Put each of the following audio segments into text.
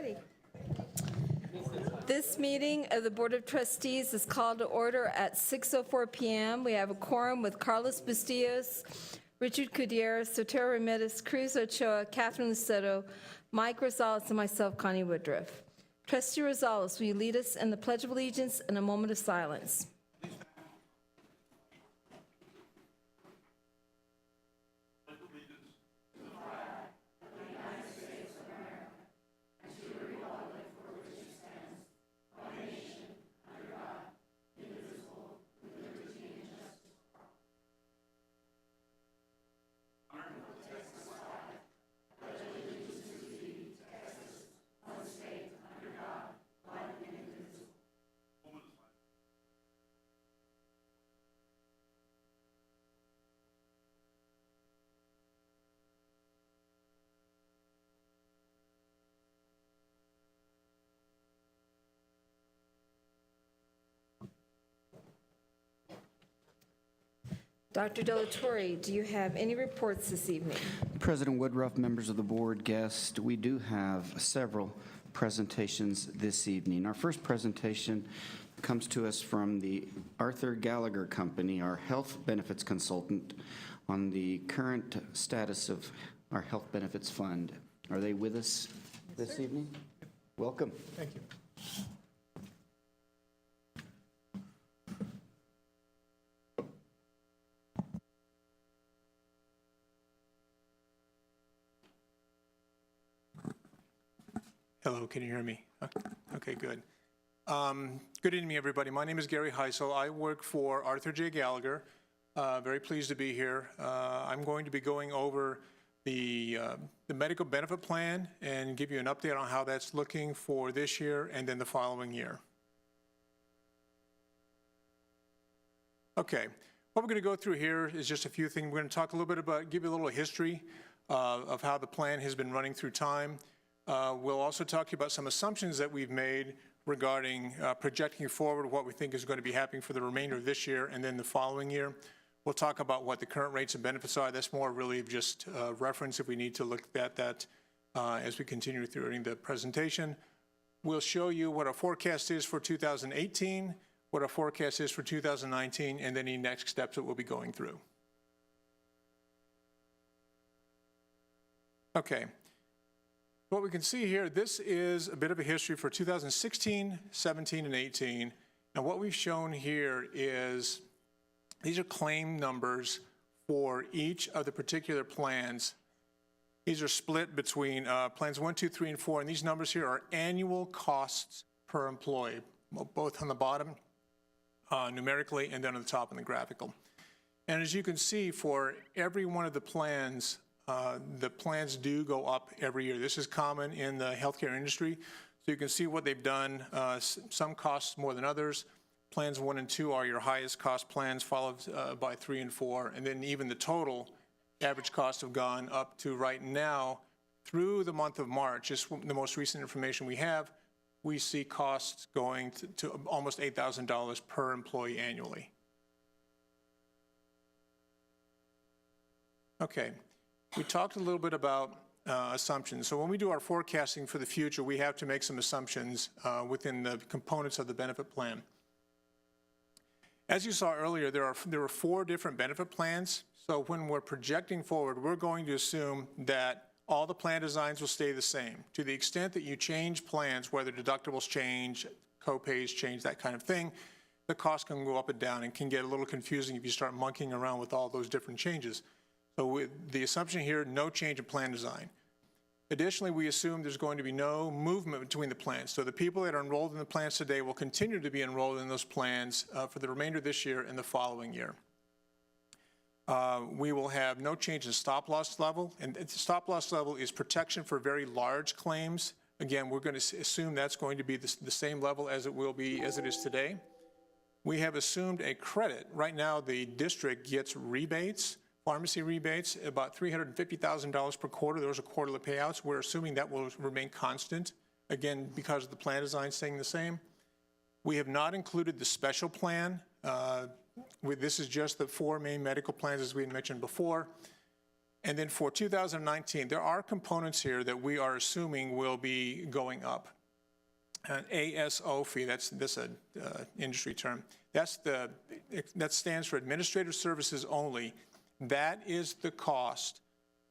Ready. This meeting of the Board of Trustees is called to order at 6:04 p.m. We have a quorum with Carlos Bustillos, Richard Gutierrez, Sotero Ramirez, Cruz Ochoa, Catherine Luceto, Mike Rosales, and myself, Connie Woodruff. Trustee Rosales, will you lead us in the Pledge of Allegiance and a moment of silence? Dr. Delatorre, do you have any reports this evening? President Woodruff, members of the board, guests, we do have several presentations this evening. Our first presentation comes to us from the Arthur Gallagher Company, our health benefits consultant, on the current status of our health benefits fund. Are they with us this evening? Welcome. Thank you. Hello, can you hear me? Okay, good. Good evening, everybody. My name is Gary Heisel. I work for Arthur J. Gallagher. Very pleased to be here. I'm going to be going over the medical benefit plan and give you an update on how that's looking for this year and then the following year. Okay, what we're going to go through here is just a few things. We're going to talk a little bit about, give you a little history of how the plan has been running through time. We'll also talk to you about some assumptions that we've made regarding projecting forward what we think is going to be happening for the remainder of this year and then the following year. We'll talk about what the current rates and benefits are. That's more really just reference if we need to look at that as we continue through the presentation. We'll show you what our forecast is for 2018, what our forecast is for 2019, and then any next steps that we'll be going through. Okay. What we can see here, this is a bit of a history for 2016, 17, and 18. And what we've shown here is these are claim numbers for each of the particular plans. These are split between plans 1, 2, 3, and 4. And these numbers here are annual costs per employee, both on the bottom numerically and then on the top in the graphical. And as you can see, for every one of the plans do go up every year. This is common in the healthcare industry. So you can see what they've done. Some costs more than others. Plans 1 and 2 are your highest cost plans, followed by 3 and 4. And then even the total average costs have gone up to right now through the month of March. Just the most recent information we have, we see costs going to almost $8,000 per employee annually. Okay. We talked a little bit about assumptions. So when we do our forecasting for the future, we have to make some assumptions within the components of the benefit plan. As you saw earlier, there were 4 different benefit plans. So when we're projecting forward, we're going to assume that all the plan designs will stay the same. To the extent that you change plans, whether deductibles change, co-pays change, that kind of thing, the cost can go up and down and can get a little confusing if you start monkeying around with all those different changes. So with the assumption here, no change in plan design. Additionally, we assume there's going to be no movement between the plans. So the people that are enrolled in the plans today will continue to be enrolled in those plans for the remainder of this year and the following year. We will have no change in stop loss level. And the stop loss level is protection for very large claims. Again, we're going to assume that's going to be the same level as it is today. We have assumed a credit. Right now, the district gets rebates, pharmacy rebates, about $350,000 per quarter. Those are quarterly payouts. We're assuming that will remain constant, again, because of the plan design staying the same. We have not included the special plan. This is just the 4 main medical plans, as we had mentioned before. And then for 2019, there are components here that we are assuming will be going up. An ASO fee, that's an industry term. That stands for Administrative Services Only. That is the cost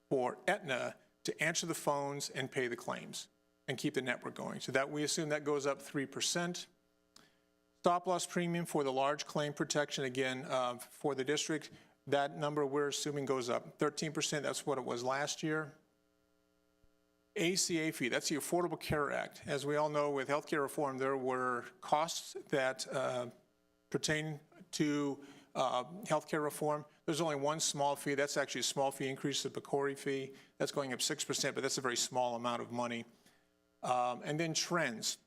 for Aetna to answer the phones and pay the claims and keep the network going. So that we assume that goes up 3%. Stop loss premium for the large claim protection, again, for the district, that number we're assuming goes up 13%. That's what it was last year. ACA fee, that's the Affordable Care Act. As we all know, with healthcare reform, there were costs that pertain to healthcare reform. There's only one small fee. That's actually a small fee increase, the PCORI fee. That's going up 6%, but that's a very small amount of money. And then trends.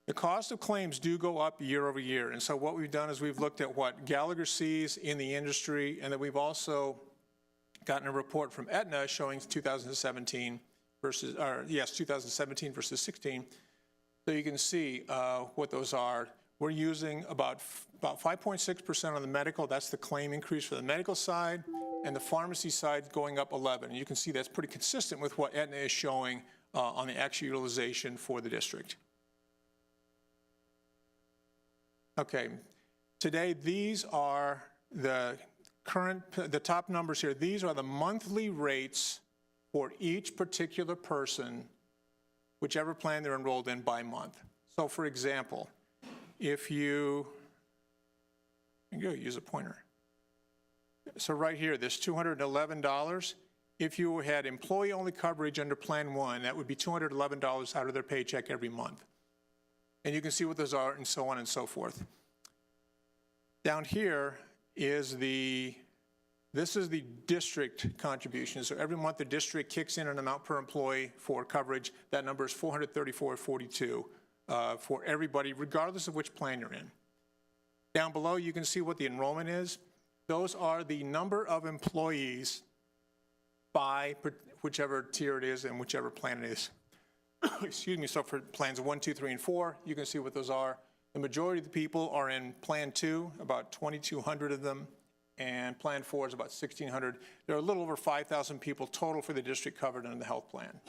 The cost of claims do go up year over year. And so what we've done is we've looked at what Gallagher sees in the industry, and then we've also gotten a report from Aetna showing 2017 versus 16. So you can see what those are. We're using about 5.6% on the medical. That's the claim increase for the medical side, and the pharmacy side going up 11. And you can see that's pretty consistent with what Aetna is showing on the actual utilization for the district. Okay, today these are the top numbers here. These are the monthly rates for each particular person, whichever plan they're enrolled in by month. So for example, if you go use a pointer. So right here, this $211, if you had employee-only coverage under Plan 1, that would be $211 out of their paycheck every month. And you can see what those are and so on and so forth. Down here is this is the district contribution. So every month the district kicks in an amount per employee for coverage. That number is $434.42 for everybody, regardless of which plan you're in. Down below, you can see what the enrollment is. Those are the number of employees by whichever tier it is and whichever plan it is. Excuse me, so for plans 1, 2, 3, and 4, you can see what those are. The majority of the people are in Plan 2, about 2,200 of them, and Plan 4 is about 1,600. There are a little over 5,000 people total for the district covered under the health plan.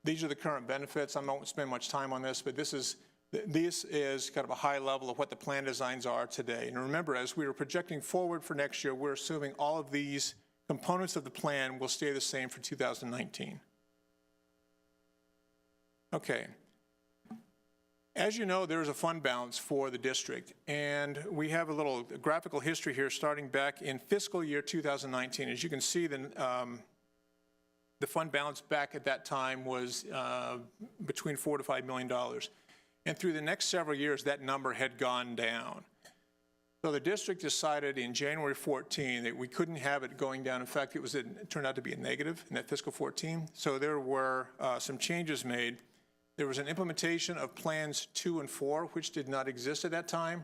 These are the current benefits. I won't spend much time on this, but this is kind of a high level of what the plan designs are today. And remember, as we were projecting forward for next year, we're assuming all of these components of the plan will stay the same for 2019. Okay. As you know, there is a fund balance for the district, and we have a little graphical history here starting back in fiscal year 2019. As you can see, the fund balance back at that time was between $4 to $5 million. And through the next several years, that number had gone down. So the district decided in January 14 that we couldn't have it going down. In fact, it turned out to be a negative in that fiscal 14. So there were some changes made. There was an implementation of plans 2 and 4, which did not exist at that time.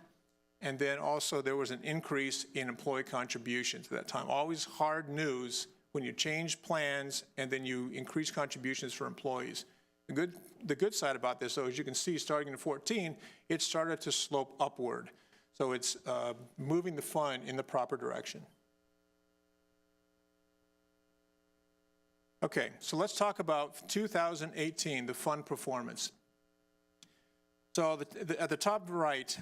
And then also there was an increase in employee contributions at that time. Always hard news when you change plans and then you increase contributions for employees. The good side about this, though, as you can see, starting in 14, it started to slope upward. So it's moving the fund in the proper direction. Okay, so let's talk about 2018, the fund performance. So at the top right,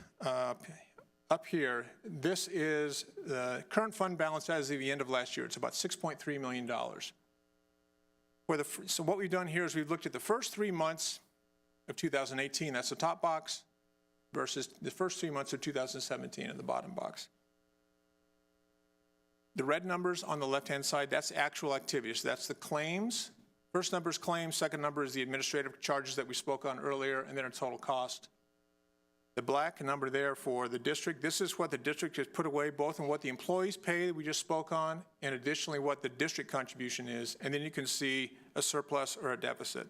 up here, this is the current fund balance as of the end of last year. It's about $6.3 million. So what we've done here is we've looked at the first 3 months of 2018, that's the top box, versus the first 3 months of 2017 in the bottom box. The red numbers on the left-hand side, that's actual activities. That's the claims. First number is claims, second number is the administrative charges that we spoke on earlier, and then a total cost. The black number there for the district, this is what the district has put away, both in what the employees pay that we just spoke on, and additionally what the district contribution is, and then you can see a surplus or a deficit.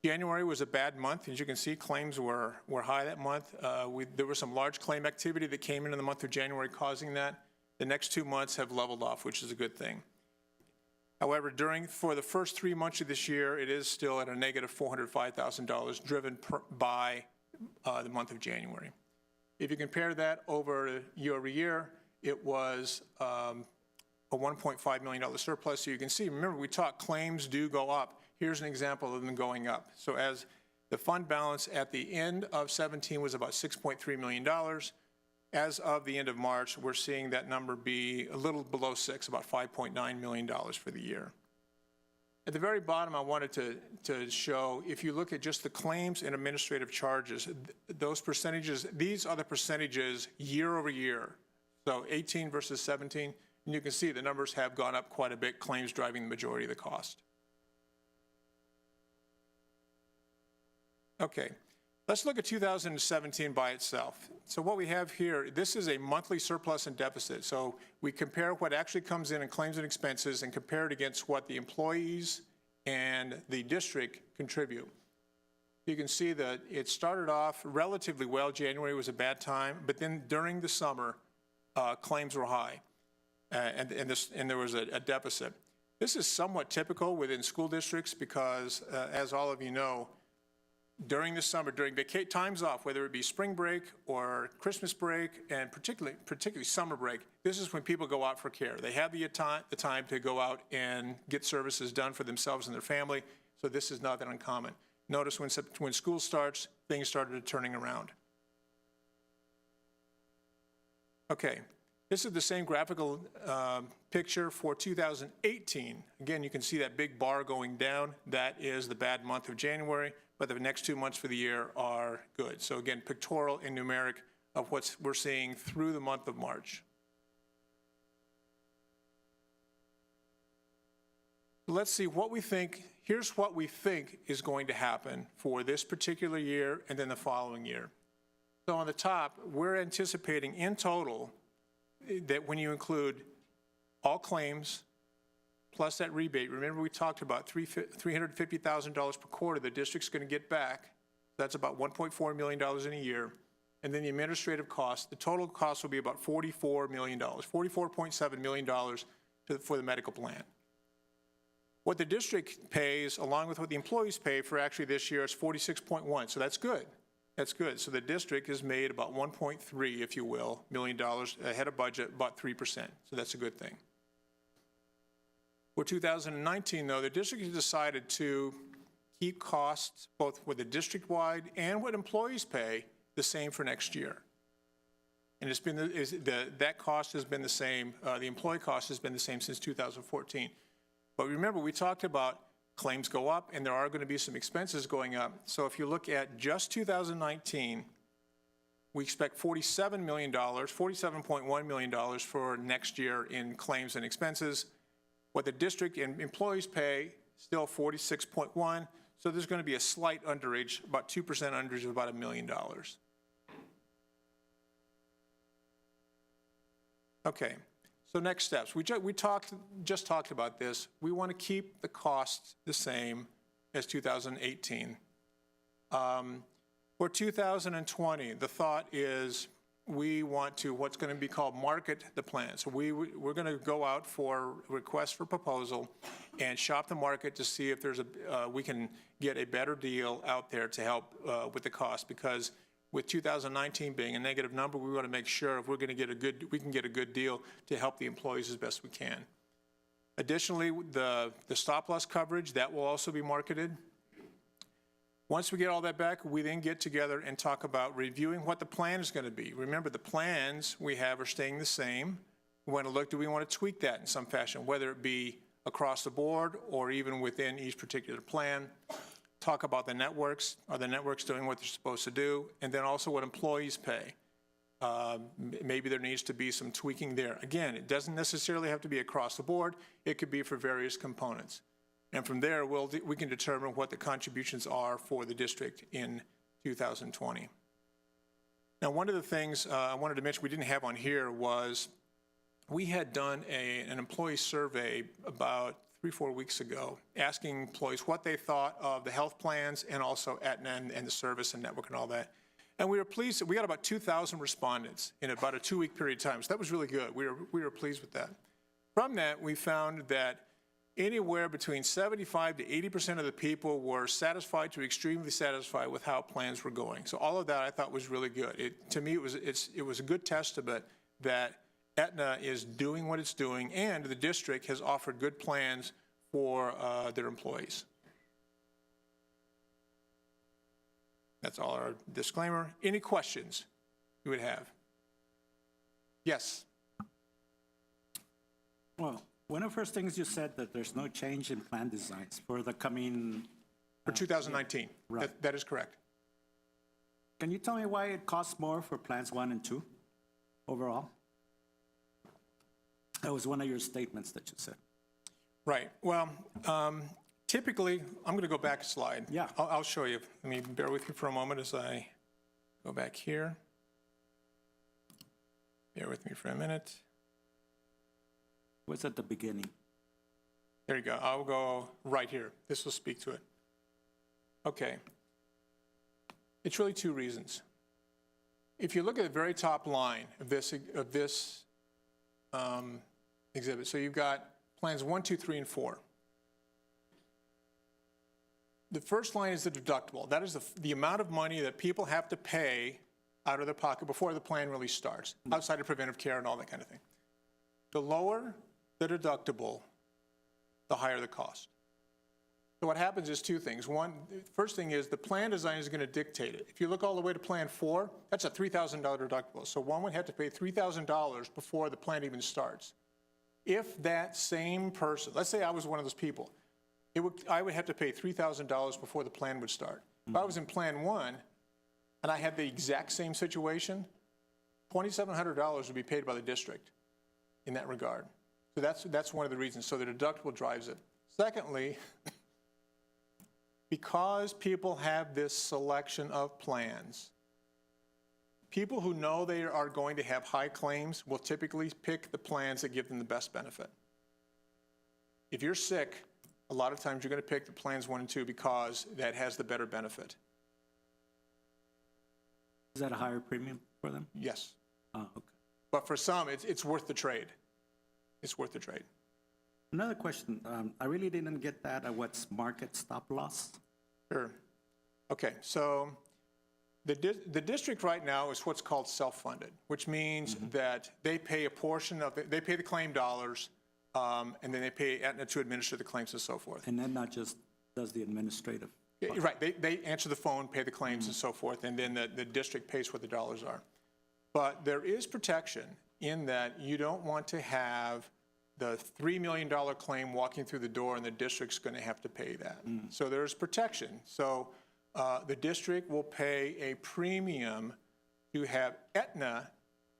January was a bad month. As you can see, claims were high that month. There was some large claim activity that came in the month of January causing that. The next 2 months have leveled off, which is a good thing. However, for the first 3 months of this year, it is still at a negative $405,000 driven by the month of January. If you compare that over year, it was a $1.5 million surplus. So you can see, remember, we talked claims do go up. Here's an example of them going up. So as the fund balance at the end of 17 was about $6.3 million. As of the end of March, we're seeing that number be a little below 6, about $5.9 million for the year. At the very bottom, I wanted to show, if you look at just the claims and administrative charges, those percentages, these are the percentages year over year. So 18 versus 17, and you can see the numbers have gone up quite a bit, claims driving the majority of the cost. Okay, let's look at 2017 by itself. So what we have here, this is a monthly surplus and deficit. So we compare what actually comes in claims and expenses and compare it against what the employees and the district contribute. You can see that it started off relatively well. January was a bad time, but then during the summer, claims were high, and there was a deficit. This is somewhat typical within school districts because, as all of you know, during the summer, during times off, whether it be spring break or Christmas break, and particularly summer break, this is when people go out for care. They have the time to go out and get services done for themselves and their family, so this is not that uncommon. Notice when school starts, things started turning around. Okay, this is the same graphical picture for 2018. Again, you can see that big bar going down. That is the bad month of January, but the next 2 months for the year are good. So again, pictorial and numeric of what we're seeing through the month of March. Let's see what we think. Here's what we think is going to happen for this particular year and then the following year. So on the top, we're anticipating in total that when you include all claims plus that rebate, remember we talked about $350,000 per quarter the district's going to get back. That's about $1.4 million in a year. And then the administrative cost, the total cost will be about $44 million, $44.7 million for the medical plan. What the district pays, along with what the employees pay for actually this year, is 46.1, so that's good. That's good. So the district has made about 1.3, if you will, $million ahead of budget, about 3%. So that's a good thing. For 2019, though, the district has decided to keep costs, both with the district-wide and what employees pay, the same for next year. And it's been that cost has been the same. The employee cost has been the same since 2014. But remember, we talked about claims go up, and there are going to be some expenses going up. So if you look at just 2019, we expect $47 million, $47.1 million for next year in claims and expenses. What the district and employees pay, still 46.1. So there's going to be a slight underage, about 2% underage of about $1 million. Okay. So next steps. We just talked about this. We want to keep the costs the same as 2018. For 2020, the thought is we want to what's going to be called market the plan. So we're going to go out for requests for proposal and shop the market to see if there's we can get a better deal out there to help with the cost, because with 2019 being a negative number, we want to make sure if we're going to get we can get a good deal to help the employees as best we can. Additionally, the stop loss coverage, that will also be marketed. Once we get all that back, we then get together and talk about reviewing what the plan is going to be. Remember, the plans we have are staying the same. We want to look, do we want to tweak that in some fashion, whether it be across the board or even within each particular plan. Talk about the networks. Are the networks doing what they're supposed to do? And then also what employees pay. Maybe there needs to be some tweaking there. Again, it doesn't necessarily have to be across the board. It could be for various components. And from there, we can determine what the contributions are for the district in 2020. Now, one of the things I wanted to mention we didn't have on here was we had done an employee survey about 3-4 weeks ago, asking employees what they thought of the health plans and also Aetna and the service and network and all that. And we were pleased that we got about 2,000 respondents in about a 2-week period of time. So that was really good. We were pleased with that. From that, we found that anywhere between 75 to 80% of the people were satisfied to extremely satisfied with how plans were going. So all of that I thought was really good. To me, it was a good testament that Aetna is doing what it's doing, and the district has offered good plans for their employees. That's all our disclaimer. Any questions you would have? Yes. Well, one of the first things you said that there's no change in plan designs for the coming. For 2019. Right. That is correct. Can you tell me why it costs more for plans 1 and 2 overall? That was one of your statements that you said. Right. Well, typically, I'm going to go back a slide. Yeah. I'll show you. Let me bear with me for a moment as I go back here. Bear with me for a minute. What's at the beginning? There you go. I'll go right here. This will speak to it. Okay. It's really two reasons. If you look at the very top line of this exhibit, so you've got plans 1, 2, 3, and 4. The first line is the deductible. That is the amount of money that people have to pay out of their pocket before the plan really starts, outside of preventive care and all that kind of thing. The lower the deductible, the higher the cost. So what happens is two things. One, first thing is the plan design is going to dictate it. If you look all the way to plan 4, that's a $3,000 deductible. So one would have to pay $3,000 before the plan even starts. If that same person, let's say I was one of those people, I would have to pay $3,000 before the plan would start. If I was in plan 1 and I had the exact same situation, $2,700 would be paid by the district in that regard. So that's one of the reasons. So the deductible drives it. Secondly, because people have this selection of plans, people who know they are going to have high claims will typically pick the plans that give them the best benefit. If you're sick, a lot of times you're going to pick the plans 1 and 2 because that has the better benefit. Is that a higher premium for them? Yes. Oh, okay. But for some, it's worth the trade. It's worth the trade. Another question. I really didn't get that. What's market stop loss? Sure. Okay, so the district right now is what's called self-funded, which means that they pay a portion of it, they pay the claim dollars, and then they pay Aetna to administer the claims and so forth. And then not just does the administrative. Right, they answer the phone, pay the claims and so forth, and then the district pays what the dollars are. But there is protection in that you don't want to have the $3 million claim walking through the door and the district's going to have to pay that. So there's protection. So the district will pay a premium to have Aetna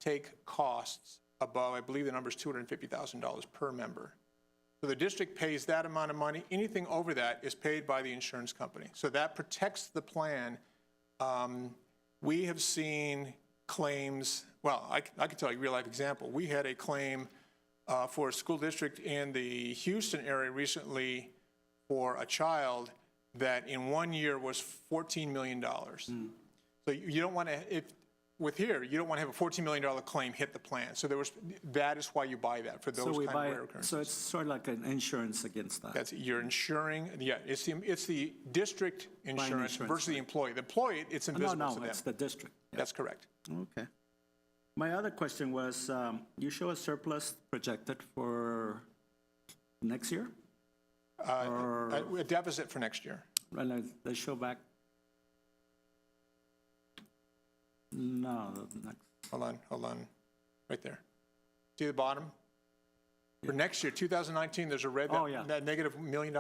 take costs above, I believe the number is $250,000 per member. So the district pays that amount of money. Anything over that is paid by the insurance company. So that protects the plan. We have seen claims, well, I can tell you a real life example. We had a claim for a school district in the Houston area recently for a child that in 1 year was $14 million. So you don't want to, with here, you don't want to have a $14 million claim hit the plan. So that is why you buy that, for those kind of rare occurrences. So it's sort of like an insurance against that. You're insuring, yeah, it's the district insurance versus the employee. The employee, it's invisible to them. No, it's the district. Yeah. That's correct. Okay. My other question was, you show a surplus projected for next year? A deficit for next year. Right, they show back. No, next. Hold on, right there. See the bottom? For next year, 2019, there's a red, that negative $1 million?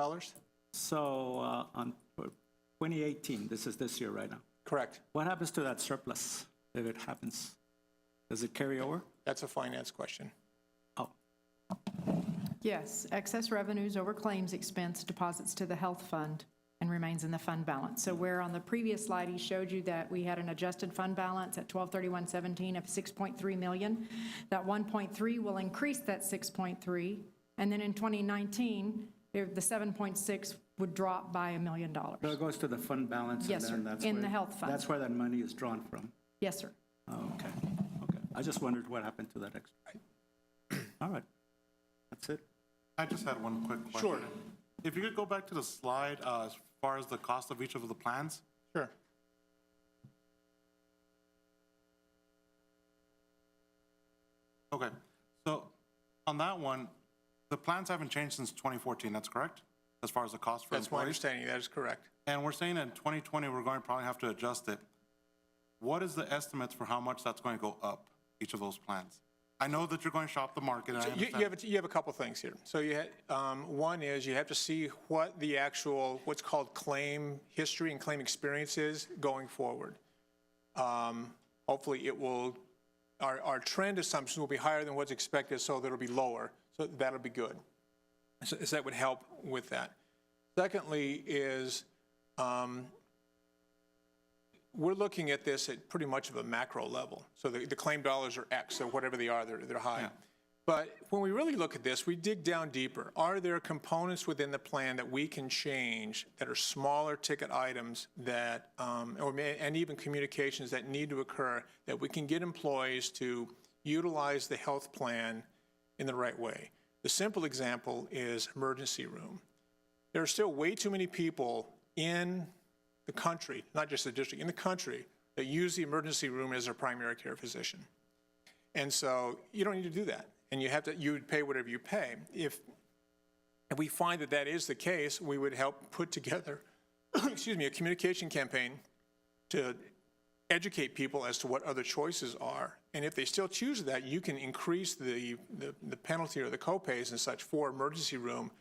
So for 2018, this is this year right now. Correct. What happens to that surplus if it happens? Does it carry over? That's a finance question. Oh. Yes, excess revenues over claims expense deposits to the health fund and remains in the fund balance. So where on the previous slide he showed you that we had an adjusted fund balance at 12/31/17 of 6.3 million, that 1.3 will increase that 6.3, and then in 2019, the 7.6 would drop by $1 million. So it goes to the fund balance? Yes, and then sir, that's in where, the health fund. That's where that money is drawn from? Yes, sir. Oh, okay. Okay. I just wondered what happened to that extra. All right. That's it. I just had one quick question. Sure. If you could go back to the slide as far as the cost of each of the plans. Sure. Okay. On that one, the plans haven't changed since 2014, that's correct? As far as the cost for That's my employees? understanding, that is correct. And we're saying in 2020, we're going to probably have to adjust it. What is the estimates for how much that's going to go up, each of those plans? I know that you're going to shop the market, and I understand. You have a couple things here. So one is you have to see what the actual, what's called claim history and claim experience is going forward. Hopefully it will, our trend assumptions will be higher than what's expected, so that'll be lower. So that'll be good. So that would help with that. Secondly is, we're looking at this at pretty much of a macro level. So the claim dollars are X, so whatever they are, they're high. Yeah. But when we really look at this, we dig down deeper. Are there components within the plan that we can change that are smaller ticket items that, and even communications that need to occur, that we can get employees to utilize the health plan in the right way? The simple example is emergency room. There are still way too many people in the country, not just the district, in the country, that use the emergency room as their primary care physician. And so you don't need to do that. And you would pay whatever you pay. If we find that that is the case, we would help put together, excuse me, a communication campaign to educate people as to what other choices are. And if they still choose that, you can increase the penalty or the copays and such for emergency room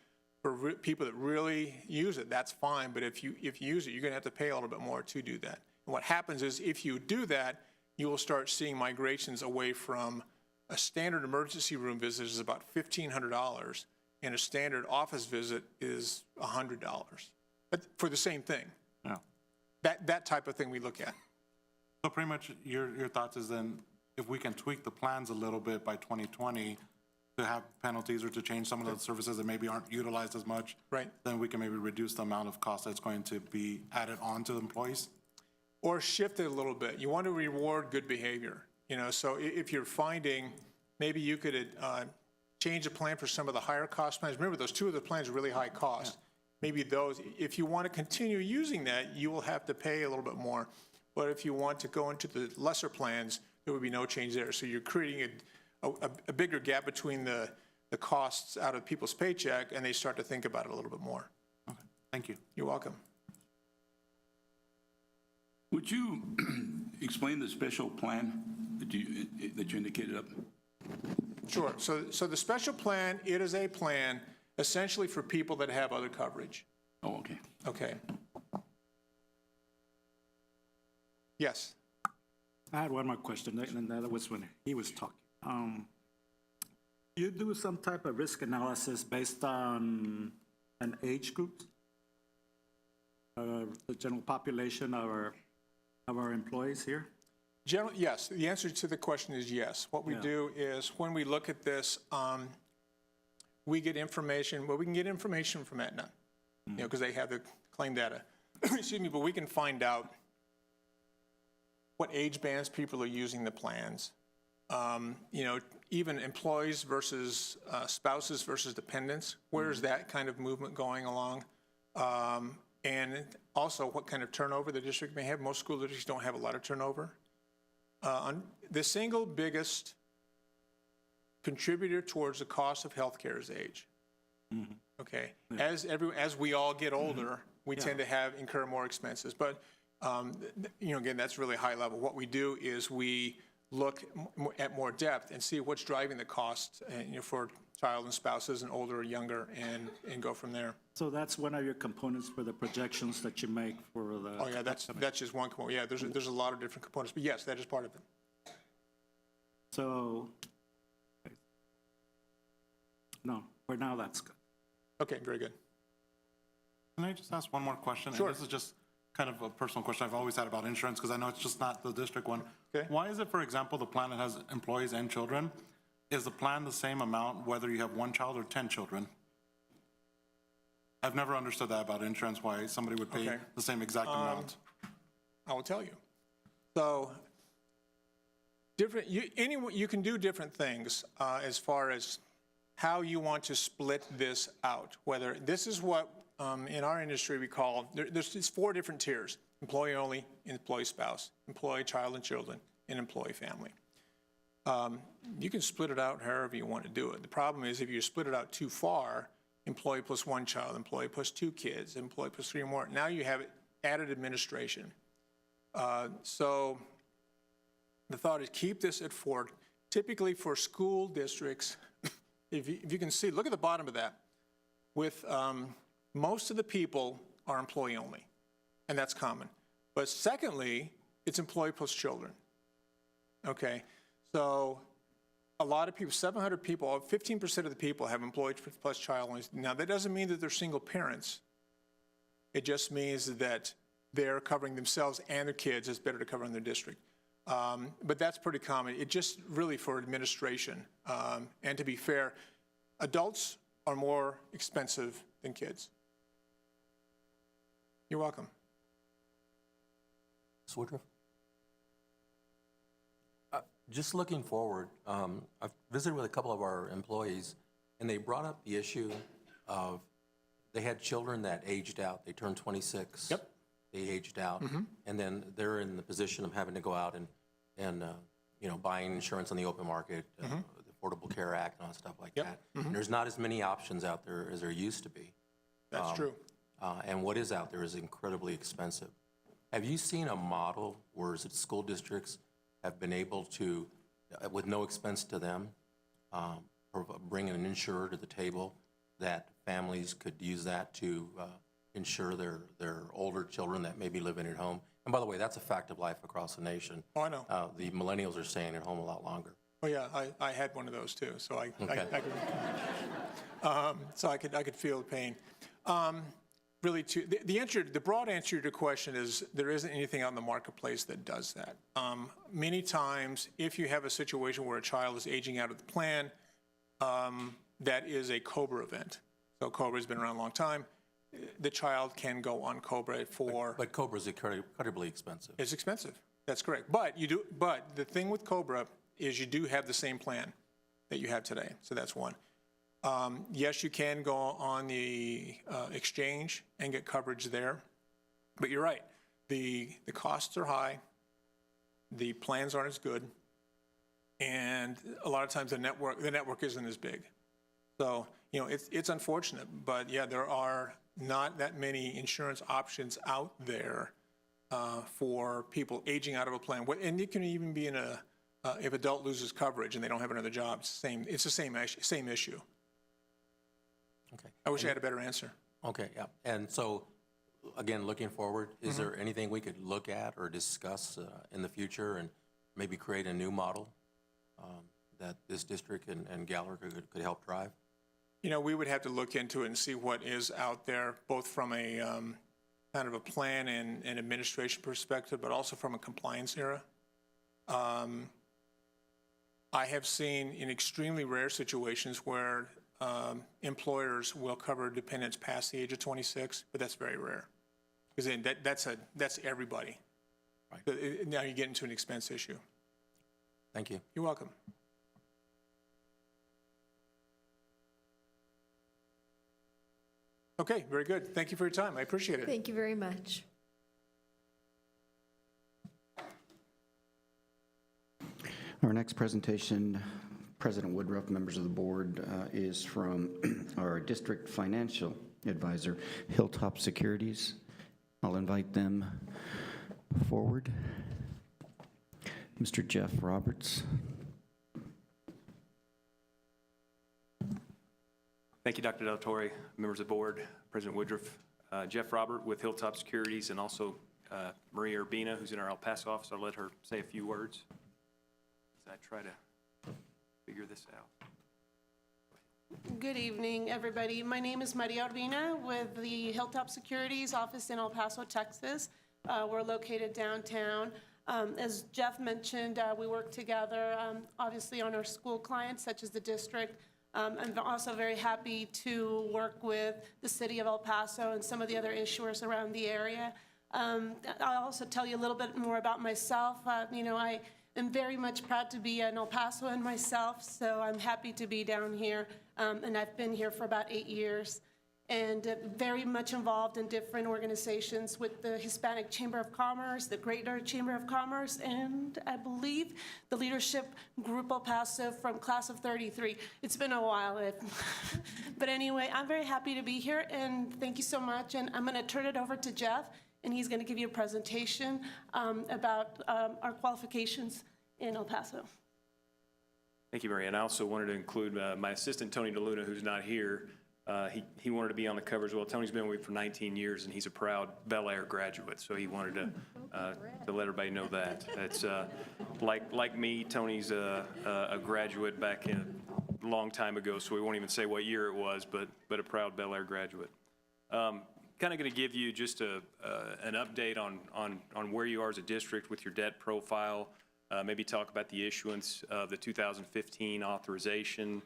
for people that really use it. That's fine, but if you use it, you're gonna have to pay a little bit more to do that. And what happens is if you do that, you will start seeing migrations away from a standard emergency room visit is about $1,500, and a standard office visit is $100, but for the same thing. Yeah. That type of thing we look at. So pretty much your thoughts is then, if we can tweak the plans a little bit by 2020 to have penalties or to change some of the services that maybe aren't utilized as much, Right. then we can maybe reduce the amount of cost that's going to be added on to the employees? Or shift it a little bit. You want to reward good behavior. So if you're finding, maybe you could change the plan for some of the higher cost plans. Remember, those two of the plans are really high cost. Maybe those, if you want to continue using that, you will have to pay a little bit more. But if you want to go into the lesser plans, there would be no change there. So you're creating a bigger gap between the costs out of people's paycheck, and they start to think about it a little bit more. Okay, thank you. You're welcome. Would you explain the special plan that you indicated up? Sure. So the special plan, it is a plan essentially for people that have other coverage. Oh, okay. Okay. Yes. I had one more question, and that was when he was talking. You do some type of risk analysis based on an age group? The general population of our employees here? Yes, the answer to the question is yes. What we do is when we look at this, we get information, we can get information from Aetna, because they have the claim data. Excuse me, but we can find out what age bands people are using the plans. Even employees versus spouses versus dependents, where is that kind of movement going along? And also what kind of turnover the district may have. Most school districts don't have a lot of turnover. The single biggest contributor towards the cost of healthcare is age. Okay, as we all get older, we tend to incur more expenses. But again, that's really high level. What we do is we look at more depth and see what's driving the cost, for child and spouses and older or younger, and go from there. So that's one of your components for the projections that you make for the... Oh yeah, that's just one component. Yeah, there's a lot of different components, but yes, that is part of it. So, no, for now, that's good. Okay, very good. Can I just ask one more question? Sure. And this is just kind of a personal question I've always had about insurance, because I know it's just not the district one. Okay. Why is it, for example, the plan that has employees and children, is the plan the same amount whether you have one child or 10 children? I've never understood that about insurance, why somebody would pay the same exact amount. I will tell you. So, you can do different things as far as how you want to split this out. Whether this is what in our industry we call, there's 4 different tiers: employee only, employee spouse, employee child and children, and employee family. You can split it out however you want to do it. The problem is if you split it out too far, employee plus one child, employee plus two kids, employee plus three or more, now you have added administration. So the thought is keep this at 4. Typically for school districts, if you can see, look at the bottom of that. With most of the people are employee only, and that's common. But secondly, it's employee plus children. Okay, so a lot of people, 700 people, 15% of the people have employee plus child only. Now that doesn't mean that they're single parents. It just means that they're covering themselves and their kids. It's better to cover in their district. But that's pretty common. It just really for administration. And to be fair, adults are more expensive than kids. You're welcome. Ms. Woodruff? Just looking forward, I've visited with a couple of our employees, and they brought up the issue of they had children that aged out. They turned 26. Yep. They aged out, and then they're in the position of having to go out and buying insurance on the open market, the Affordable Care Act, and all that stuff like that. And there's not as many options out there as there used to be. That's true. And what is out there is incredibly expensive. Have you seen a model where school districts have been able to, with no expense to them, bring an insurer to the table that families could use that to insure their older children that may be living at home? And by the way, that's a fact of life across the nation. Oh, I know. The millennials are staying at home a lot longer. Oh yeah, I had one of those too, so I could feel the pain. Really, the broad answer to your question is there isn't anything out in the marketplace that does that. Many times, if you have a situation where a child is aging out of the plan, that is a COBRA event. So COBRA has been around a long time. The child can go on COBRA for. But COBRA is incredibly expensive. It's expensive. That's correct. But the thing with COBRA is you do have the same plan that you have today. So that's one. Yes, you can go on the exchange and get coverage there, but you're right. The costs are high, the plans aren't as good, and a lot of times the network isn't as big. So it's unfortunate, but yeah, there are not that many insurance options out there for people aging out of a plan, and it can even be in if adult loses coverage and they don't have another job. It's the same issue. Okay. I wish I had a better answer. Okay, yeah. And so, again, looking forward, is there anything we could look at or discuss in the future and maybe create a new model that this district and Gallagher could help drive? We would have to look into it and see what is out there, both from a kind of a plan and administration perspective, but also from a compliance era. I have seen in extremely rare situations where employers will cover dependents past the age of 26, but that's very rare. Because then that's everybody. Right. Now you get into an expense issue. Thank you. You're welcome. Okay, very good. Thank you for your time. I appreciate it. Thank you very much. Our next presentation, President Woodruff, members of the board, is from our district financial advisor, Hilltop Securities. I'll invite them forward. Mr. Jeff Roberts. Thank you, Dr. Del Torre, members of the board, President Woodruff. Jeff Robert with Hilltop Securities, and also Maria Urbina, who's in our El Paso office. I'll let her say a few words as I try to figure this out. Good evening, everybody. My name is Maria Urbina with the Hilltop Securities office in El Paso, Texas. We're located downtown. As Jeff mentioned, we work together, obviously, on our school clients, such as the district. I'm also very happy to work with the city of El Paso and some of the other issuers around the area. I'll also tell you a little bit more about myself. I am very much proud to be an El Pasoan myself, so I'm happy to be down here, and I've been here for about 8 years. and very much involved in different organizations with the Hispanic Chamber of Commerce, the Greater Chamber of Commerce, and I believe the leadership group El Paso from class of 33. It's been a while. But anyway, I'm very happy to be here, and thank you so much. And I'm going to turn it over to Jeff, and he's going to give you a presentation about our qualifications in El Paso. Thank you, Maria. And I also wanted to include my assistant, Tony DeLuna, who's not here. He wanted to be on the cover as well. Tony's been with me for 19 years, and he's a proud Bel Air graduate, so he wanted to let everybody know that. It's like me, Tony's a graduate back in a long time ago, so we won't even say what year it was, but a proud Bel Air graduate. Kind of going to give you just an update on where you are as a district with your debt profile, maybe talk about the issuance of the 2015 authorization,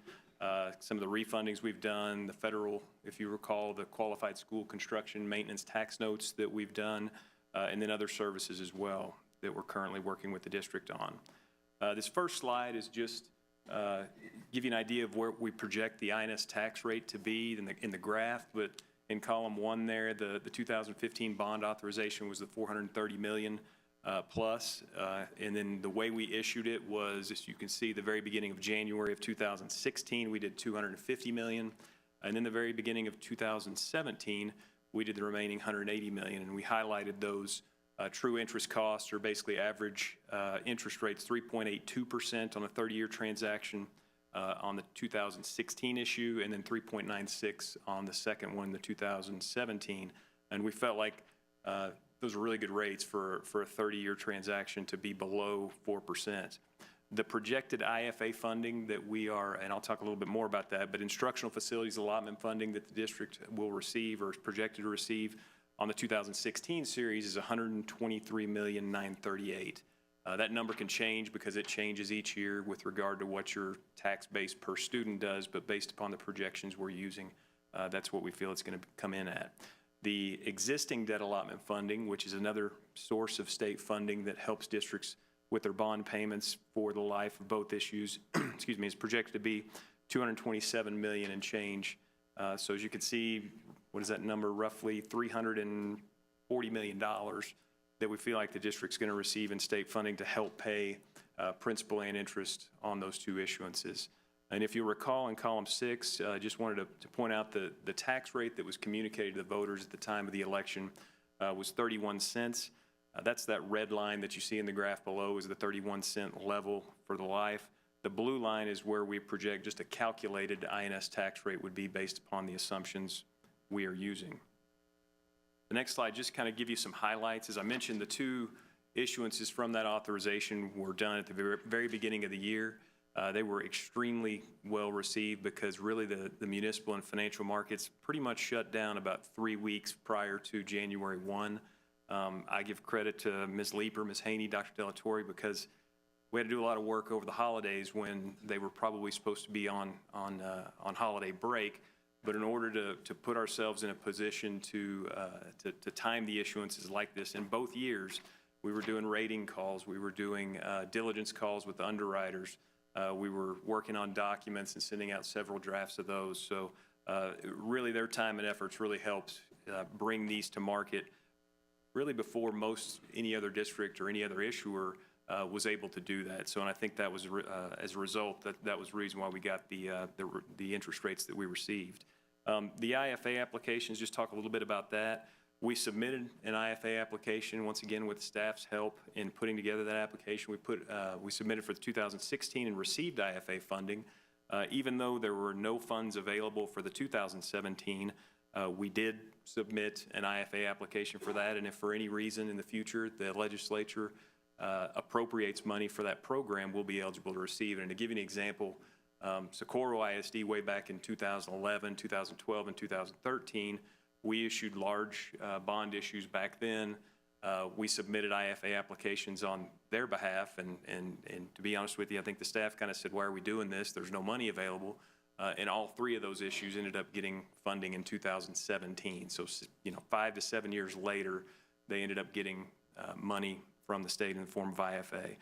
some of the refundings we've done, the federal, if you recall, the qualified school construction maintenance tax notes that we've done, and then other services as well that we're currently working with the district on. This first slide is just give you an idea of where we project the INS tax rate to be in the graph, but in column 1 there, the 2015 bond authorization was the $430 million plus, and then the way we issued it was, as you can see, the very beginning of January of 2016, we did $250 million, and then the very beginning of 2017, we did the remaining $180 million, and we highlighted those true interest costs, or basically average interest rates, 3.82% on a 30-year transaction on the 2016 issue, and then 3.96 on the second one, the 2017, and we felt like those are really good rates for a 30-year transaction to be below 4%. The projected IFA funding that we are, and I'll talk a little bit more about that, but instructional facilities allotment funding that the district will receive or is projected to receive on the 2016 series is $123,938,000. That number can change because it changes each year with regard to what your tax base per student does, but based upon the projections we're using, that's what we feel it's going to come in at. The existing debt allotment funding, which is another source of state funding that helps districts with their bond payments for the life of both issues, excuse me, is projected to be $227 million and change. So as you can see, what is that number? Roughly $340 million that we feel like the district's going to receive in state funding to help pay principal and interest on those two issuances. And if you recall in column 6, I just wanted to point out the tax rate that was communicated to the voters at the time of the election was 31 cents. That's that red line that you see in the graph below is the 31-cent level for the life. The blue line is where we project just a calculated INS tax rate would be based upon the assumptions we are using. The next slide just kind of give you some highlights. As I mentioned, the two issuances from that authorization were done at the very beginning of the year. They were extremely well received because really the municipal and financial markets pretty much shut down about 3 weeks prior to January 1. I give credit to Ms. Leeper, Ms. Haney, Dr. Delatorre, because we had to do a lot of work over the holidays when they were probably supposed to be on holiday break. But in order to put ourselves in a position to time the issuances like this in both years, we were doing rating calls, we were doing diligence calls with underwriters. We were working on documents and sending out several drafts of those. So really their time and efforts really helped bring these to market really before any other district or any other issuer was able to do that. So, and I think that was, as a result, that was the reason why we got the interest rates that we received. The IFA applications, just talk a little bit about that. We submitted an IFA application, once again, with staff's help in putting together that application. We submitted for the 2016 and received IFA funding. Even though there were no funds available for the 2017, we did submit an IFA application for that, and if for any reason in the future the legislature appropriates money for that program, we'll be eligible to receive it. And to give you an example, Socorro ISD way back in 2011, 2012, and 2013, we issued large bond issues back then. We submitted IFA applications on their behalf, and to be honest with you, I think the staff kind of said, why are we doing this? There's no money available. And all three of those issues ended up getting funding in 2017. So, 5 to 7 years later, they ended up getting money from the state in the form of IFA.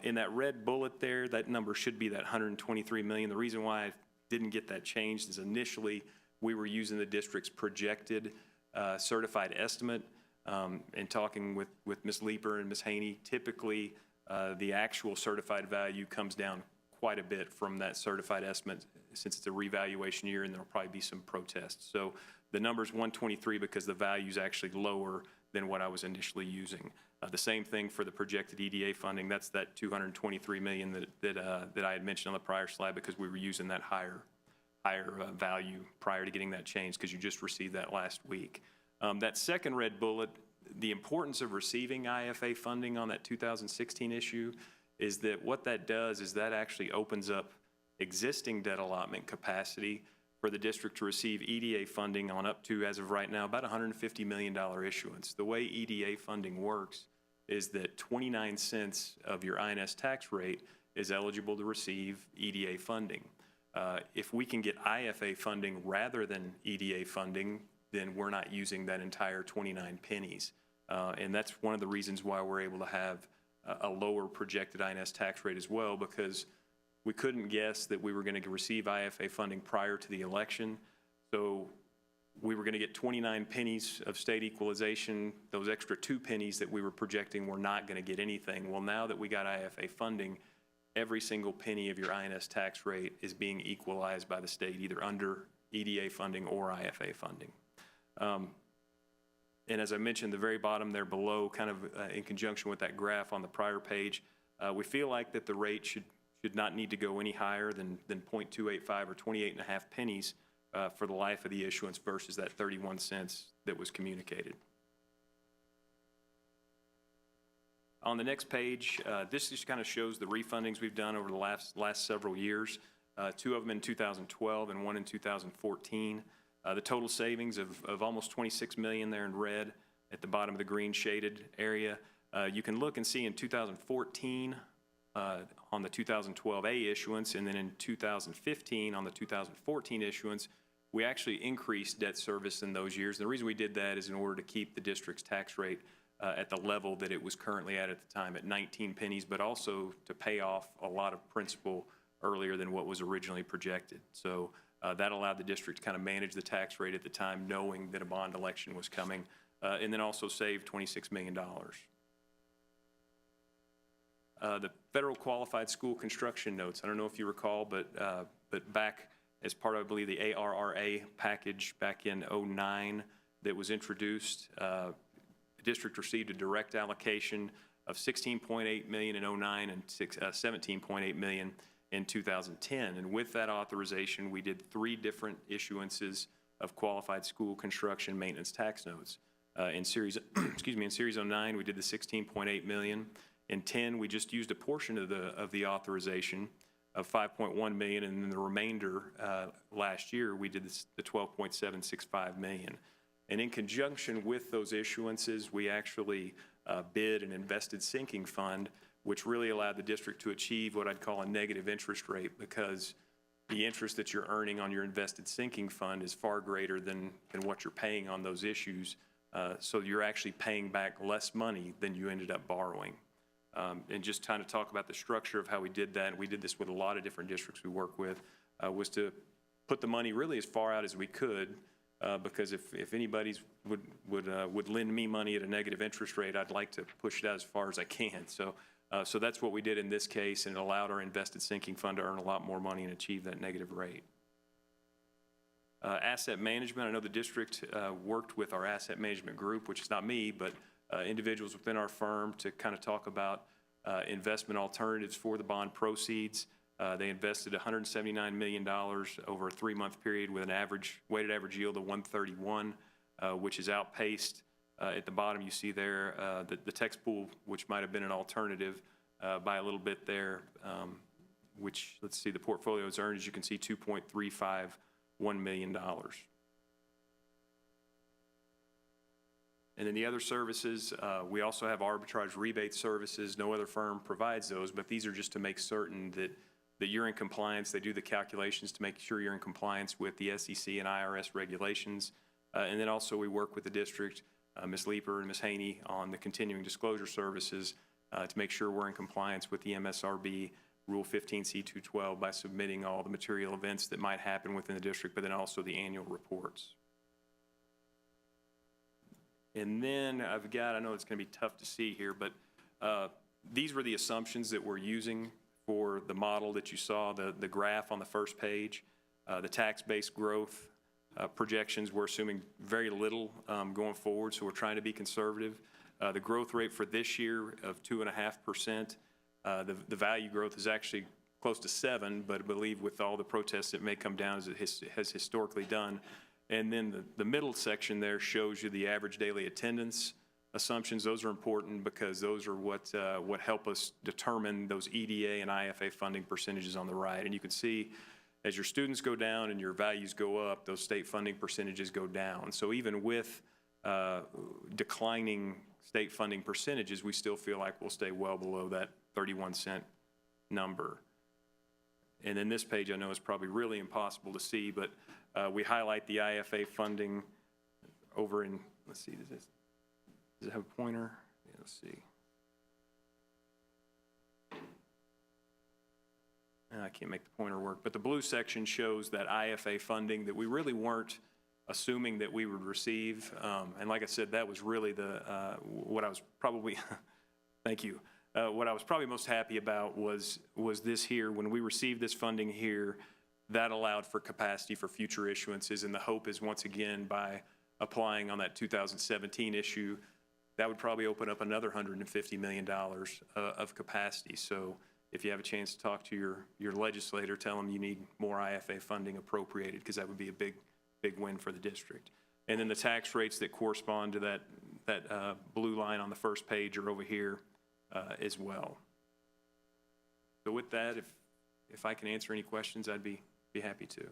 In that red bullet there, that number should be that $123 million. The reason why I didn't get that changed is initially we were using the district's projected certified estimate. And talking with Ms. Leeper and Ms. Haney, typically the actual certified value comes down quite a bit from that certified estimate since it's a revaluation year and there'll probably be some protests. So the number's 123 because the value's actually lower than what I was initially using. The same thing for the projected EDA funding. That's that $223 million that I had mentioned on the prior slide because we were using that higher value prior to getting that changed because you just received that last week. That second red bullet, the importance of receiving IFA funding on that 2016 issue is that what that does is that actually opens up existing debt allotment capacity for the district to receive EDA funding on up to, as of right now, about $150 million issuance. The way EDA funding works is that 29 cents of your INS tax rate is eligible to receive EDA funding. If we can get IFA funding rather than EDA funding, then we're not using that entire 29 pennies. And that's one of the reasons why we're able to have a lower projected INS tax rate as well, because we couldn't guess that we were going to receive IFA funding prior to the election. So we were going to get 29 pennies of state equalization. Those extra 2 pennies that we were projecting were not going to get anything. Well, now that we got IFA funding, every single penny of your INS tax rate is being equalized by the state, either under EDA funding or IFA funding. And as I mentioned, the very bottom there below, kind of in conjunction with that graph on the prior page, we feel like that the rate should not need to go any higher than 0.285 or 28.5 pennies for the life of the issuance versus that 31 cents that was communicated. On the next page, this just kind of shows the refundings we've done over the last several years, 2 of them in 2012 and 1 in 2014. The total savings of almost 26 million there in red at the bottom of the green shaded area. You can look and see in 2014 on the 2012A issuance, and then in 2015 on the 2014 issuance, we actually increased debt service in those years. And the reason we did that is in order to keep the district's tax rate at the level that it was currently at the time at 19 pennies, but also to pay off a lot of principal earlier than what was originally projected. So that allowed the district to kind of manage the tax rate at the time, knowing that a bond election was coming, and then also save $26 million. The federal qualified school construction notes, I don't know if you recall, but back as part of, I believe, the ARRA package back in '09 that was introduced, the district received a direct allocation of $16.8 million in '09 and $17.8 million in 2010. And with that authorization, we did 3 different issuances of qualified school construction maintenance tax notes. In series, in series '09, we did the $16.8 million. In 10, we just used a portion of the authorization of $5.1 million, and then the remainder last year we did the $12.765 million. And in conjunction with those issuances, we actually bid an invested sinking fund, which really allowed the district to achieve what I'd call a negative interest rate, because the interest that you're earning on your invested sinking fund is far greater than what you're paying on those issues. So you're actually paying back less money than you ended up borrowing. And just kind of talk about the structure of how we did that, and we did this with a lot of different districts we work with, was to put the money really as far out as we could, because if anybody would lend me money at a negative interest rate, I'd like to push it out as far as I can. So that's what we did in this case, and it allowed our invested sinking fund to earn a lot more money and achieve that negative rate. Asset management, I know the district worked with our asset management group, which is not me, but individuals within our firm, to kind of talk about investment alternatives for the bond proceeds. They invested $179 million over a 3-month period with an weighted average yield of 131, which is outpaced. At the bottom you see there the tax pool, which might have been an alternative, by a little bit there, which, let's see, the portfolio has earned, as you can see, $2.351 million. And then the other services, we also have arbitrage rebate services. No other firm provides those, but these are just to make certain that you're in compliance. They do the calculations to make sure you're in compliance with the SEC and IRS regulations. And then also we work with the district, Ms. Leeper and Ms. Haney, on the continuing disclosure services to make sure we're in compliance with the MSRB Rule 15C212 by submitting all the material events that might happen within the district, but then also the annual reports. And then I've got, I know it's going to be tough to see here, but these were the assumptions that we're using for the model that you saw, the graph on the first page. The tax-based growth projections, we're assuming very little going forward, so we're trying to be conservative. The growth rate for this year of 2.5%. The value growth is actually close to 7%, but I believe with all the protests, it may come down as it has historically done. And then the middle section there shows you the average daily attendance assumptions. Those are important because those are what help us determine those EDA and IFA funding percentages on the right. And you can see as your students go down and your values go up, those state funding percentages go down. So even with declining state funding percentages, we still feel like we'll stay well below that 31-cent number. And then this page I know is probably really impossible to see, but we highlight the IFA funding over in, let's see, does it have a pointer? Yeah, let's see. I can't make the pointer work, but the blue section shows that IFA funding that we really weren't assuming that we would receive. And like I said, that was really what I was probably, thank you. What I was probably most happy about was this here. When we received this funding here, that allowed for capacity for future issuances, and the hope is once again by applying on that 2017 issue, that would probably open up another $150 million of capacity. So if you have a chance to talk to your legislator, tell them you need more IFA funding appropriated, because that would be a big win for the district. And then the tax rates that correspond to that blue line on the first page are over here as well. So with that, if I can answer any questions, I'd be happy to.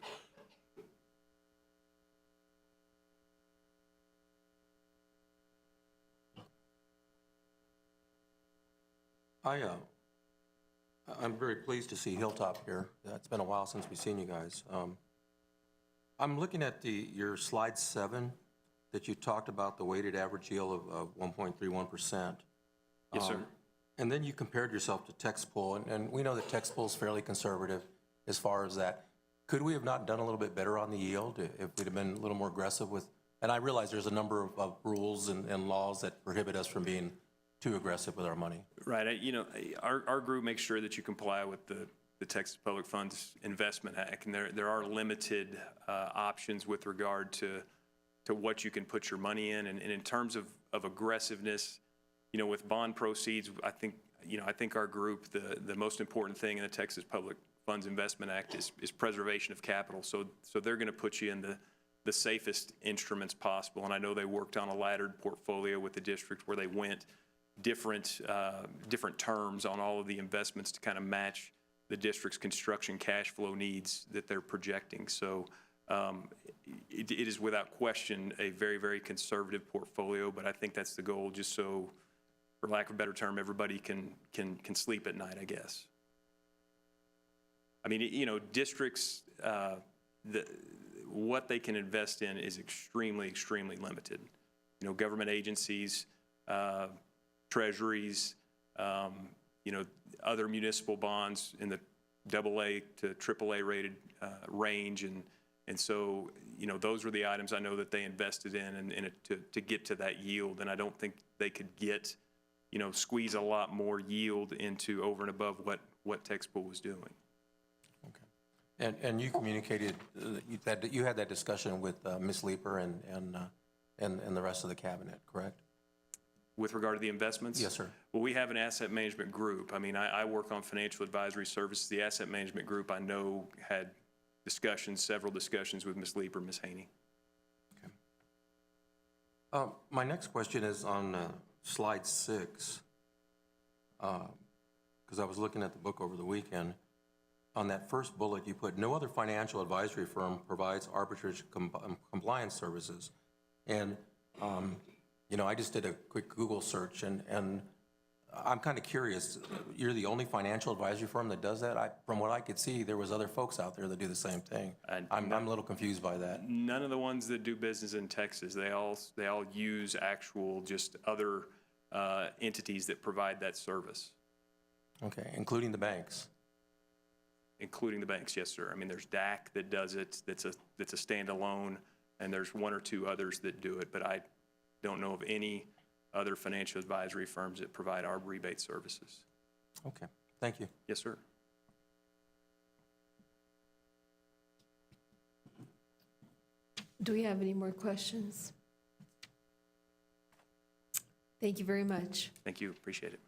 I'm very pleased to see Hilltop here. It's been a while since we've seen you guys. I'm looking at your slide 7 that you talked about the weighted average yield of 1.31%. Yes, sir. And then you compared yourself to Texpool, and we know that Texpool is fairly conservative as far as that. Could we have not done a little bit better on the yield if we'd have been a little more aggressive with, and I realize there's a number of rules and laws that prohibit us from being too aggressive with our money. Right. Our group makes sure that you comply with the Texas Public Funds Investment Act, and there are limited options with regard to what you can put your money in, and in terms of aggressiveness, with bond proceeds, I think our group, the most important thing in the Texas Public Funds Investment Act is preservation of capital. So they're going to put you in the safest instruments possible, and I know they worked on a laddered portfolio with the district where they went different terms on all of the investments to kind of match the district's construction cash flow needs that they're projecting. So it is without question a very, very conservative portfolio, but I think that's the goal, just so, for lack of a better term, everybody can sleep at night, I guess. I mean, districts, what they can invest in is extremely, extremely limited. Government agencies, treasuries, other municipal bonds in the AA to AAA rated range, and so those were the items I know that they invested in and to get to that yield, and I don't think they could get squeeze a lot more yield into over and above what Texpool was doing. Okay, and you communicated that you had that discussion with Ms. Leeper and the rest of the cabinet, correct? With regard to the investments? Yes, sir. Well, we have an asset management group. I mean, I work on financial advisory services. The asset management group, I know, had several discussions with Ms. Leeper, Ms. Haney. Okay. My next question is on slide 6, because I was looking at the book over the weekend. On that first bullet, you put, no other financial advisory firm provides arbitrage compliance services. And I just did a quick Google search, and I'm kind of curious. You're the only financial advisory firm that does that? From what I could see, there was other folks out there that do the same thing. I'm a little confused by that. None of the ones that do business in Texas, they all use actual just other entities that provide that service. Okay, including the banks? including the banks, yes, sir. I mean, there's DAC that does it, that's a standalone, and there's one or two others that do it, but I don't know of any other financial advisory firms that provide our rebate services. Okay, thank you. Yes, sir. Do we have any more questions? Thank you very much. Thank you, appreciate it.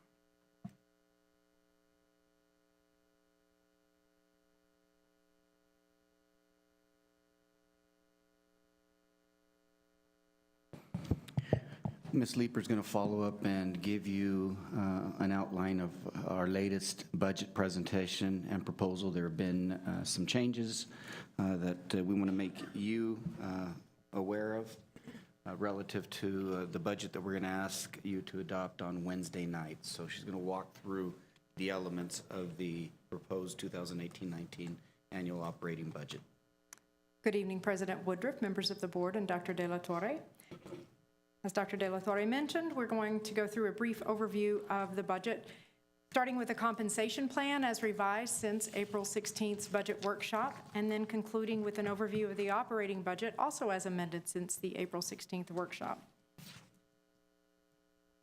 Ms. Leeper's going to follow up and give you an outline of our latest budget presentation and proposal. There have been some changes that we want to make you aware of relative to the budget that we're going to ask you to adopt on Wednesday night. So she's going to walk through the elements of the proposed 2018-19 annual operating budget. Good evening, President Woodruff, members of the board, and Dr. De La Torre. As Dr. De La Torre mentioned, we're going to go through a brief overview of the budget, starting with the compensation plan as revised since April 16th's budget workshop, and then concluding with an overview of the operating budget, also as amended since the April 16th workshop.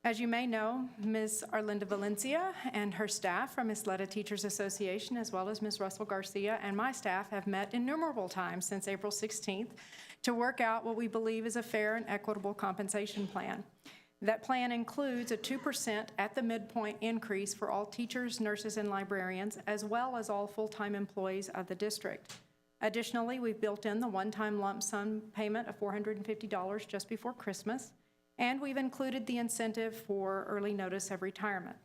As you may know, Ms. Arlinda Valencia and her staff from Ysleta Teachers Association, as well as Ms. Russell Garcia and my staff, have met innumerable times since April 16th to work out what we believe is a fair and equitable compensation plan. That plan includes a 2% at the midpoint increase for all teachers, nurses, and librarians, as well as all full-time employees of the district. Additionally, we've built in the one-time lump sum payment of $450 just before Christmas, and we've included the incentive for early notice of retirement.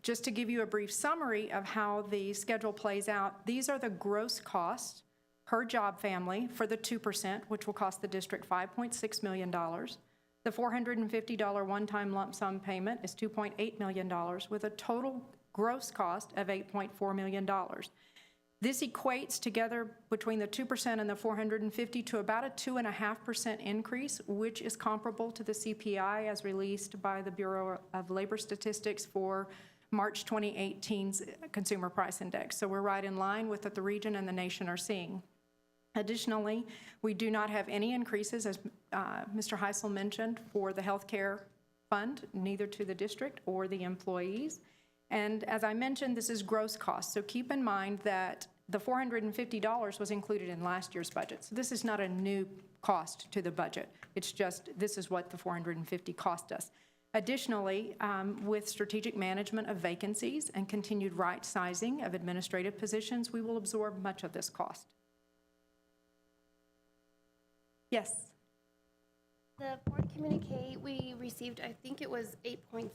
Just to give you a brief summary of how the schedule plays out, these are the gross costs per job family for the 2%, which will cost the district $5.6 million. The $450 one-time lump sum payment is $2.8 million, with a total gross cost of $8.4 million. This equates together between the 2% and the $450 to about a 2.5% increase, which is comparable to the CPI as released by the Bureau of Labor Statistics for March 2018's Consumer Price Index. So we're right in line with what the region and the nation are seeing. Additionally, we do not have any increases, as Mr. Heisel mentioned, for the health care fund, neither to the district or the employees. And as I mentioned, this is gross cost. So keep in mind that the $450 was included in last year's budget. So this is not a new cost to the budget. It's just this is what the $450 cost us. Additionally, with strategic management of vacancies and continued right sizing of administrative positions, we will absorb much of this cost. Yes. The board communique we received, I think it was 8.6.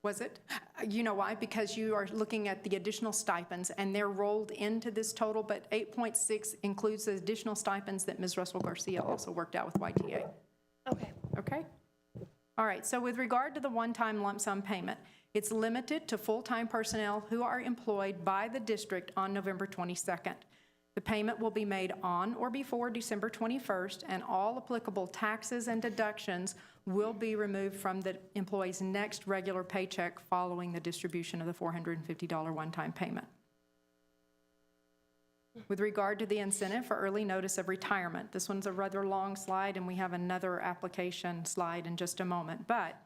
Was it? You know why? Because you are looking at the additional stipends, and they're rolled into this total, but 8.6 includes the additional stipends that Ms. Russell Garcia also worked out with YTA. Okay. Okay? All right, so with regard to the one-time lump sum payment, it's limited to full-time personnel who are employed by the district on November 22nd. The payment will be made on or before December 21st, and all applicable taxes and deductions will be removed from the employee's next regular paycheck following the distribution of the $450 one-time payment. With regard to the incentive for early notice of retirement, this one's a rather long slide, and we have another application slide in just a moment, but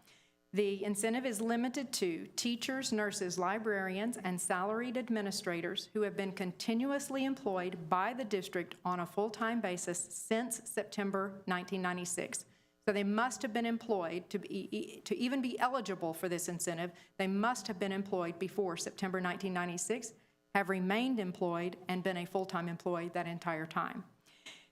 the incentive is limited to teachers, nurses, librarians, and salaried administrators who have been continuously employed by the district on a full-time basis since September 1996. So they must have been employed to even be eligible for this incentive. They must have been employed before September 1996, have remained employed, and been a full-time employee that entire time.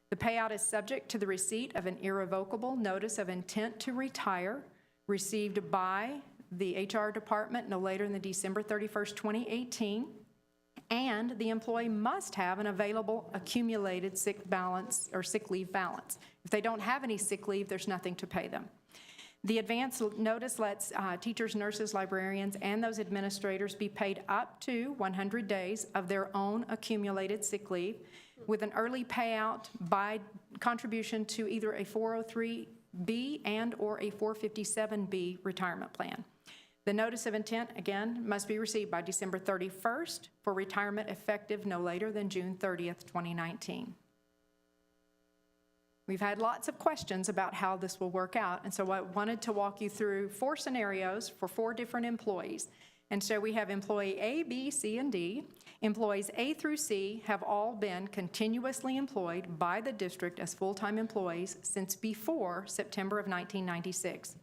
The payout is subject to the receipt of an irrevocable notice of intent to retire received by the HR department no later than December 31st, 2018, and the employee must have an available accumulated sick balance or sick leave balance. If they don't have any sick leave, there's nothing to pay them. The advance notice lets teachers, nurses, librarians, and those administrators be paid up to 100 days of their own accumulated sick leave with an early payout by contribution to either a 403B and or a 457B retirement plan. The notice of intent, again, must be received by December 31st for retirement effective no later than June 30th, 2019. We've had lots of questions about how this will work out, and so I wanted to walk you through 4 scenarios for 4 different employees. And so we have employee A, B, C, and D. Employees A through C have all been continuously employed by the district as full-time employees since before September of 1996.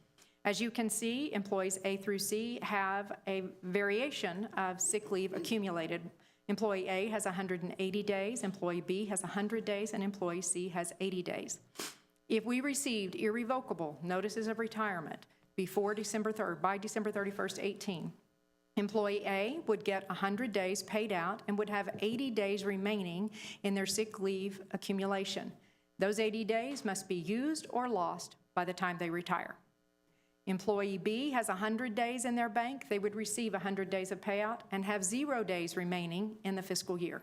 As you can see, employees A through C have a variation of sick leave accumulated. Employee A has 180 days, employee B has 100 days, and employee C has 80 days. If we received irrevocable notices of retirement before December 3rd, by December 31st, 18, employee A would get 100 days paid out and would have 80 days remaining in their sick leave accumulation. Those 80 days must be used or lost by the time they retire. Employee B has 100 days in their bank. They would receive 100 days of payout and have 0 days remaining in the fiscal year.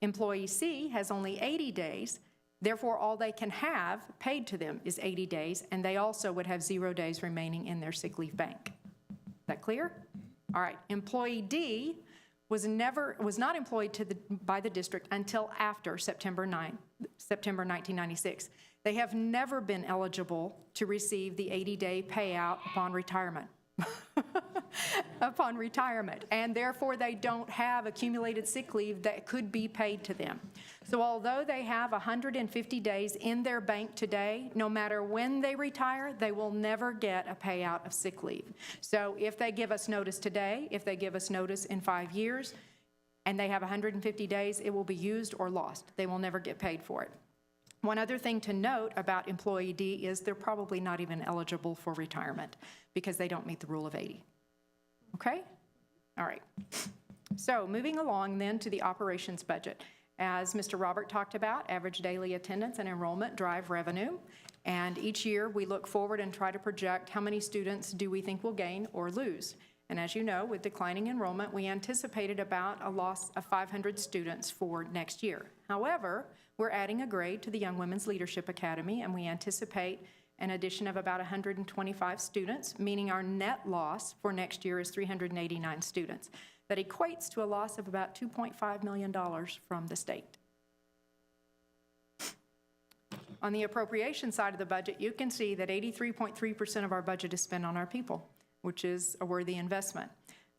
Employee C has only 80 days. Therefore, all they can have paid to them is 80 days, and they also would have 0 days remaining in their sick leave bank. Is that clear? All right. Employee D was not employed by the district until after September 1996. They have never been eligible to receive the 80-day payout upon retirement. And therefore they don't have accumulated sick leave that could be paid to them. So although they have 150 days in their bank today, no matter when they retire, they will never get a payout of sick leave. So if they give us notice today, if they give us notice in 5 years, and they have 150 days, it will be used or lost. They will never get paid for it. One other thing to note about employee D is they're probably not even eligible for retirement because they don't meet the rule of 80. Okay? All right. So moving along then to the operations budget. As Mr. Robert talked about, average daily attendance and enrollment drive revenue. And each year we look forward and try to project how many students do we think will gain or lose. And as you know, with declining enrollment, we anticipated about a loss of 500 students for next year. However, we're adding a grade to the Young Women's Leadership Academy, and we anticipate an addition of about 125 students, meaning our net loss for next year is 389 students. That equates to a loss of about $2.5 million from the state. On the appropriation side of the budget, you can see that 83.3% of our budget is spent on our people, which is a worthy investment.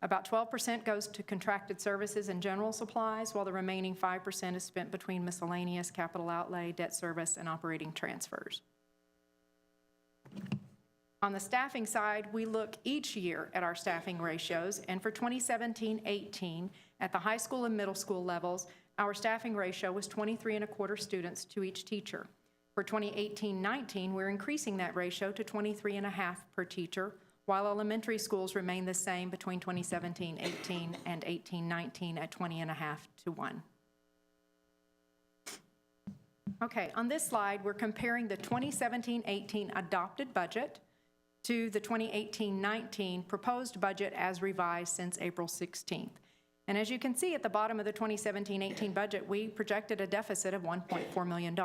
About 12% goes to contracted services and general supplies, while the remaining 5% is spent between miscellaneous, capital outlay, debt service, and operating transfers. On the staffing side, we look each year at our staffing ratios, and for 2017-18, at the high school and middle school levels, our staffing ratio was 23.25 students to each teacher. For 2018-19, we're increasing that ratio to 23.5 per teacher, while elementary schools remain the same between 2017-18 and 18-19 at 20.5 to 1. Okay, on this slide, we're comparing the 2017-18 adopted budget to the 2018-19 proposed budget as revised since April 16th. And as you can see at the bottom of the 2017-18 budget, we projected a deficit of $1.4 million.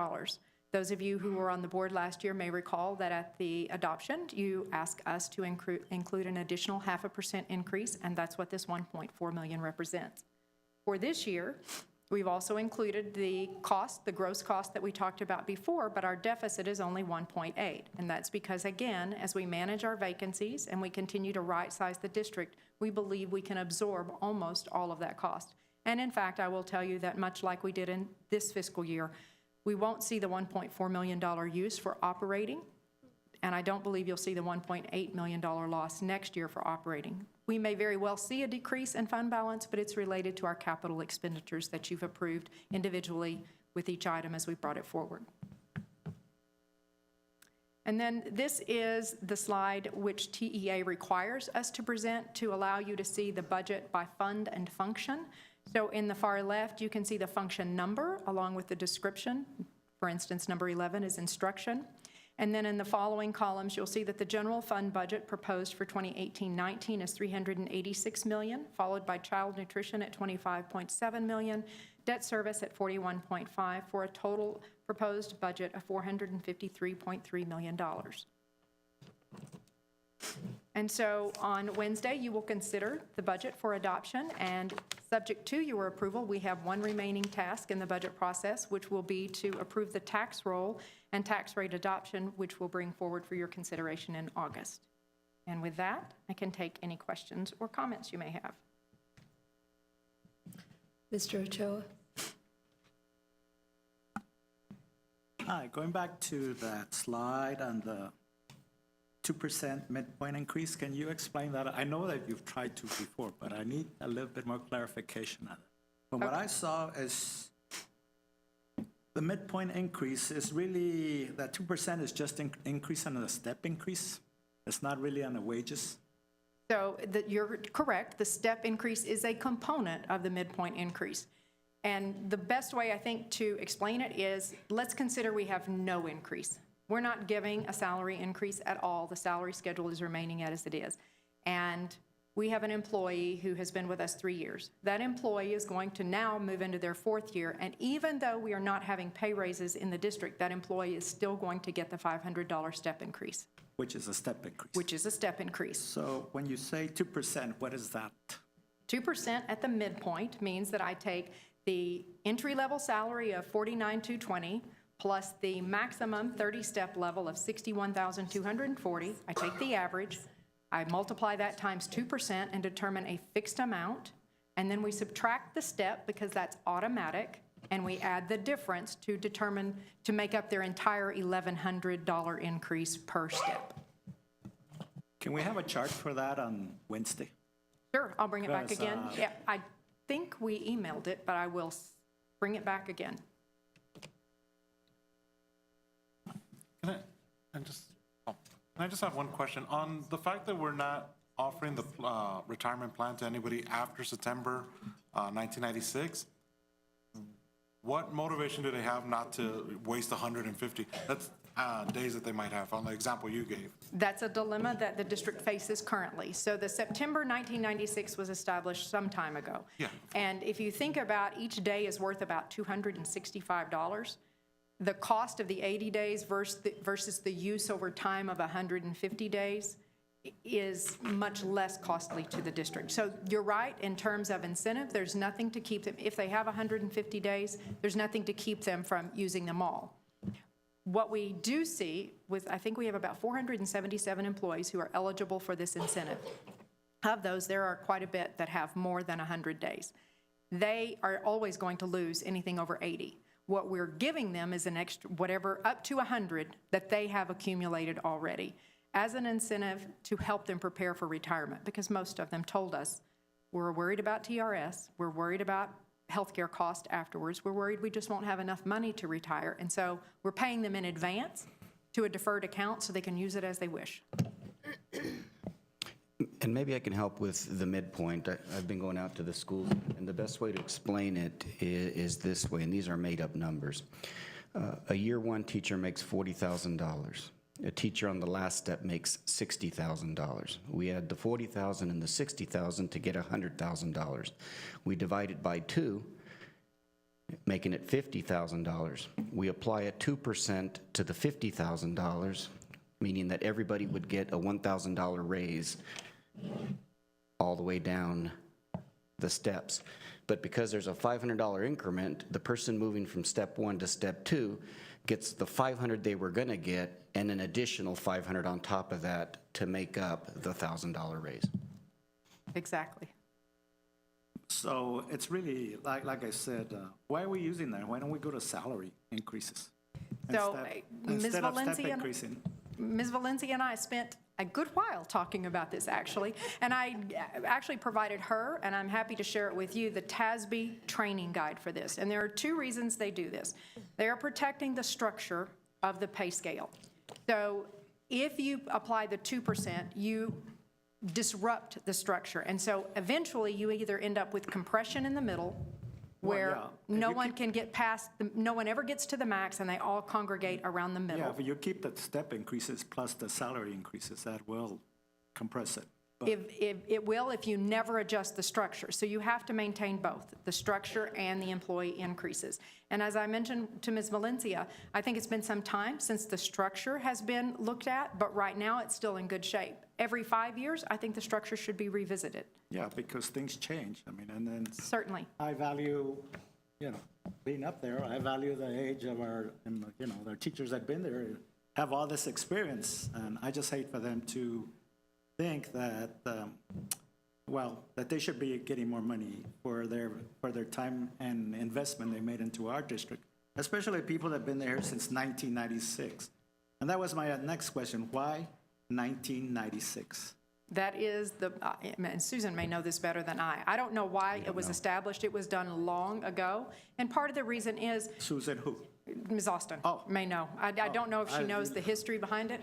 Those of you who were on the board last year may recall that at the adoption, you asked us to include an additional 0.5% increase, and that's what this $1.4 million represents. For this year, we've also included the cost, the gross cost that we talked about before, but our deficit is only 1.8. And that's because, again, as we manage our vacancies and we continue to right-size the district, we believe we can absorb almost all of that cost. And in fact, I will tell you that much like we did in this fiscal year, we won't see the $1.4 million use for operating, and I don't believe you'll see the $1.8 million loss next year for operating. We may very well see a decrease in fund balance, but it's related to our capital expenditures that you've approved individually with each item as we brought it forward. And then this is the slide which TEA requires us to present to allow you to see the budget by fund and function. So in the far left, you can see the function number along with the description. For instance, number 11 is instruction. And then in the following columns, you'll see that the general fund budget proposed for 2018-19 is $386 million, followed by child nutrition at $25.7 million, debt service at $41.5, for a total proposed budget of $453.3 million. And so on Wednesday, you will consider the budget for adoption, and subject to your approval, we have one remaining task in the budget process, which will be to approve the tax roll and tax rate adoption, which we'll bring forward for your consideration in August. And with that, I can take any questions or comments you may have. Mr. Ochoa? Hi, going back to that slide on the 2% midpoint increase, can you explain that? I know that you've tried to before, but I need a little bit more clarification on it. From what I saw is the midpoint increase is really, that 2% is just increase on the step increase. It's not really on the wages. So you're correct. The step increase is a component of the midpoint increase. And the best way, I think, to explain it is, let's consider we have no increase. We're not giving a salary increase at all. The salary schedule is remaining as it is. And we have an employee who has been with us 3 years. That employee is going to now move into their 4th year. And even though we are not having pay raises in the district, that employee is still going to get the $500 step increase. Which is a step increase. Which is a step increase. So when you say 2%, what is that? 2% at the midpoint means that I take the entry-level salary of $49,220 plus the maximum 30-step level of $61,240. I take the average, I multiply that times 2% and determine a fixed amount, and then we subtract the step because that's automatic, and we add the difference to make up their entire $1,100 increase per step. Can we have a chart for that on Wednesday? Sure, I'll bring it back Because, again. Yeah, I think we emailed it, but I will bring it back again. Can I just have one question? On the fact that we're not offering the retirement plan to anybody after September 1996, what motivation do they have not to waste 150? That's days that they might have, on the example you gave. That's a dilemma that the district faces currently. So the September 1996 was established some time ago. Yeah. And if you think about each day is worth about $265, the cost of the 80 days versus the use over time of 150 days is much less costly to the district. So you're right, in terms of incentive, there's nothing to keep them, if they have 150 days, there's nothing to keep them from using them all. What we do see with, I think we have about 477 employees who are eligible for this incentive. Of those, there are quite a bit that have more than 100 days. They are always going to lose anything over 80. What we're giving them is an extra, whatever, up to 100 that they have accumulated already as an incentive to help them prepare for retirement, because most of them told us, we're worried about TRS, we're worried about healthcare cost afterwards, we're worried we just won't have enough money to retire, and so we're paying them in advance to a deferred account so they can use it as they wish. And maybe I can help with the midpoint. I've been going out to the schools, and the best way to explain it is this way, and these are made-up numbers. A year one teacher makes $40,000. A teacher on the last step makes $60,000. We add the $40,000 and the $60,000 to get $100,000. We divide it by 2, making it $50,000. We apply a 2% to the $50,000, meaning that everybody would get a $1,000 raise all the way down the steps. But because there's a $500 increment, the person moving from step 1 to step 2 gets the $500 they were going to get and an additional $500 on top of that to make up the $1,000 raise. Exactly. So it's really, like I said, why are we using that? Why don't we go to salary increases? So Instead of step increasing. Ms. Valencia and I spent a good while talking about this, actually, and I actually provided her, and I'm happy to share it with you, the TASB training guide for this. And there are 2 reasons they do this. They are protecting the structure of the pay scale. So if you apply the 2%, you disrupt the structure. And so eventually you either end up with compression in the middle, where no one can get past, no one ever gets to the max, and they all congregate around the middle. Yeah, but you keep the step increases plus the salary increases, that will compress it. It will if you never adjust the structure. So you have to maintain both, the structure and the employee increases. And as I mentioned to Ms. Valencia, I think it's been some time since the structure has been looked at, but right now it's still in good shape. Every 5 years, I think the structure should be revisited. Yeah, because things change. I mean, and then Certainly. I value, being up there, I value the age of our, the teachers that have been there, have all this experience, and I just hate for them to think that, that they should be getting more money for their time and investment they made into our district, especially people that have been there since 1996. And that was my next question, why 1996? That is and Susan may know this better than I. I don't know why it was established. It was done long ago. And part of the reason is Susan who? Ms. Austin may know. I don't know if she knows the history behind it.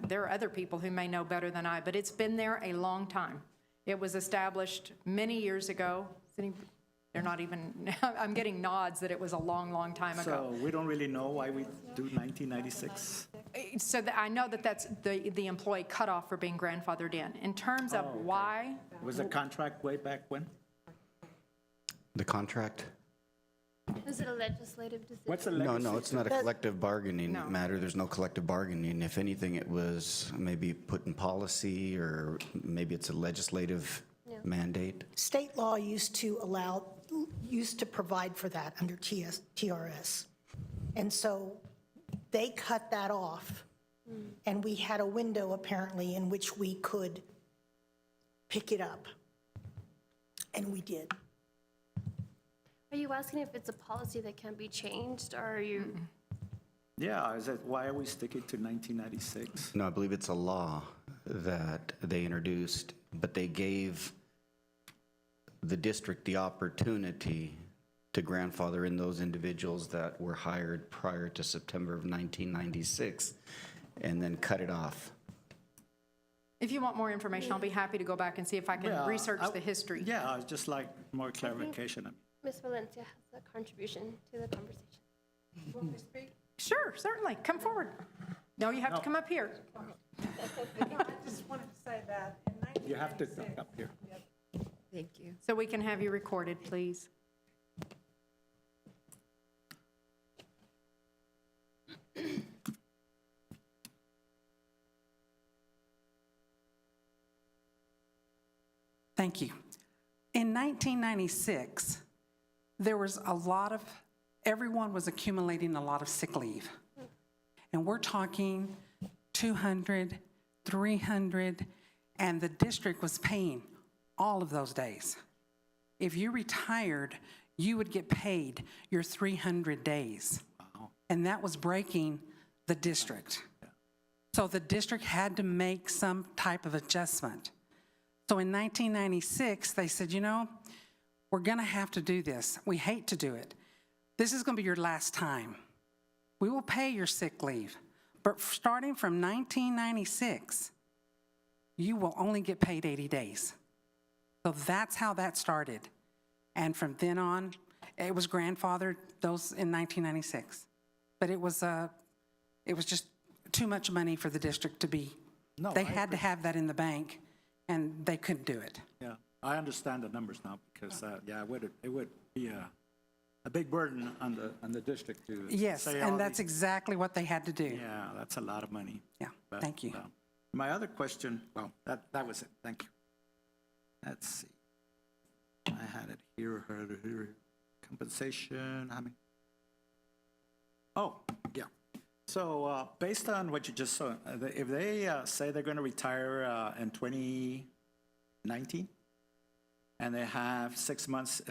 There are other people who may know better than I, but it's been there a long time. It was established many years ago. They're not even, I'm getting nods that it was a long, long time ago. So we don't really know why we do 1996? So I know that that's the employee cutoff for being grandfathered in. In terms of why. Was the contract way back when? The contract? Is it a legislative decision? What's the No, legacy? it's not a collective bargaining No. matter. There's no collective bargaining. If anything, it was maybe put in policy, or maybe it's a legislative mandate. State law used to provide for that under TRS. And so they cut that off, and we had a window apparently in which we could pick it up, and we did. Are you asking if it's a policy that can be changed, or are you? Yeah, why are we sticking to 1996? No, I believe it's a law that they introduced, but they gave the district the opportunity to grandfather in those individuals that were hired prior to September of 1996, and then cut it off. If you want more information, I'll be happy to go back and see if I can research the history. Yeah, I'd just like more clarification. Ms. Valencia has a contribution to the conversation. Want me to speak? Sure, certainly. Come forward. No, you have to come up here. I just wanted to say that in You have to come up here. Thank you. So we can have you recorded, please. Thank you. In 1996, there was everyone was accumulating a lot of sick leave. And we're talking 200, 300, and the district was paying all of those days. If you retired, you would get paid your 300 days. And that was breaking the district. So the district had to make some type of adjustment. So in 1996, they said, we're going to have to do this. We hate to do it. This is going to be your last time. We will pay your sick leave. But starting from 1996, you will only get paid 80 days. So that's how that started. And from then on, it was grandfathered, those in 1996. But it was just too much money for the district to be. No, they had to have that in the bank, and they couldn't do it. Yeah, I understand the numbers now because, it would be a big burden on the district to Yes, say all and that's these- exactly what they had to do. Yeah, that's a lot of money. Yeah, But, thank you. My other question, that was it, thank you. Let's see. I had it here, compensation, So based on what you just saw, if they say they're going to retire in 2019, and they have 6 months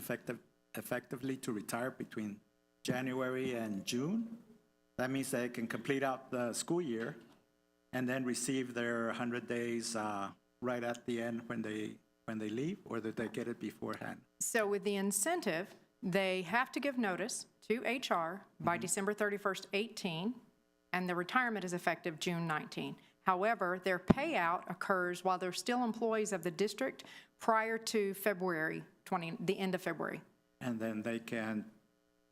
effectively to retire between January and June, that means they can complete out the school year and then receive their 100 days right at the end when they leave, or did they get it beforehand? So with the incentive, they have to give notice to HR by December 31st, 18, and the retirement is effective June 19. However, their payout occurs while they're still employees of the district prior to February 20, the end of February. And then they can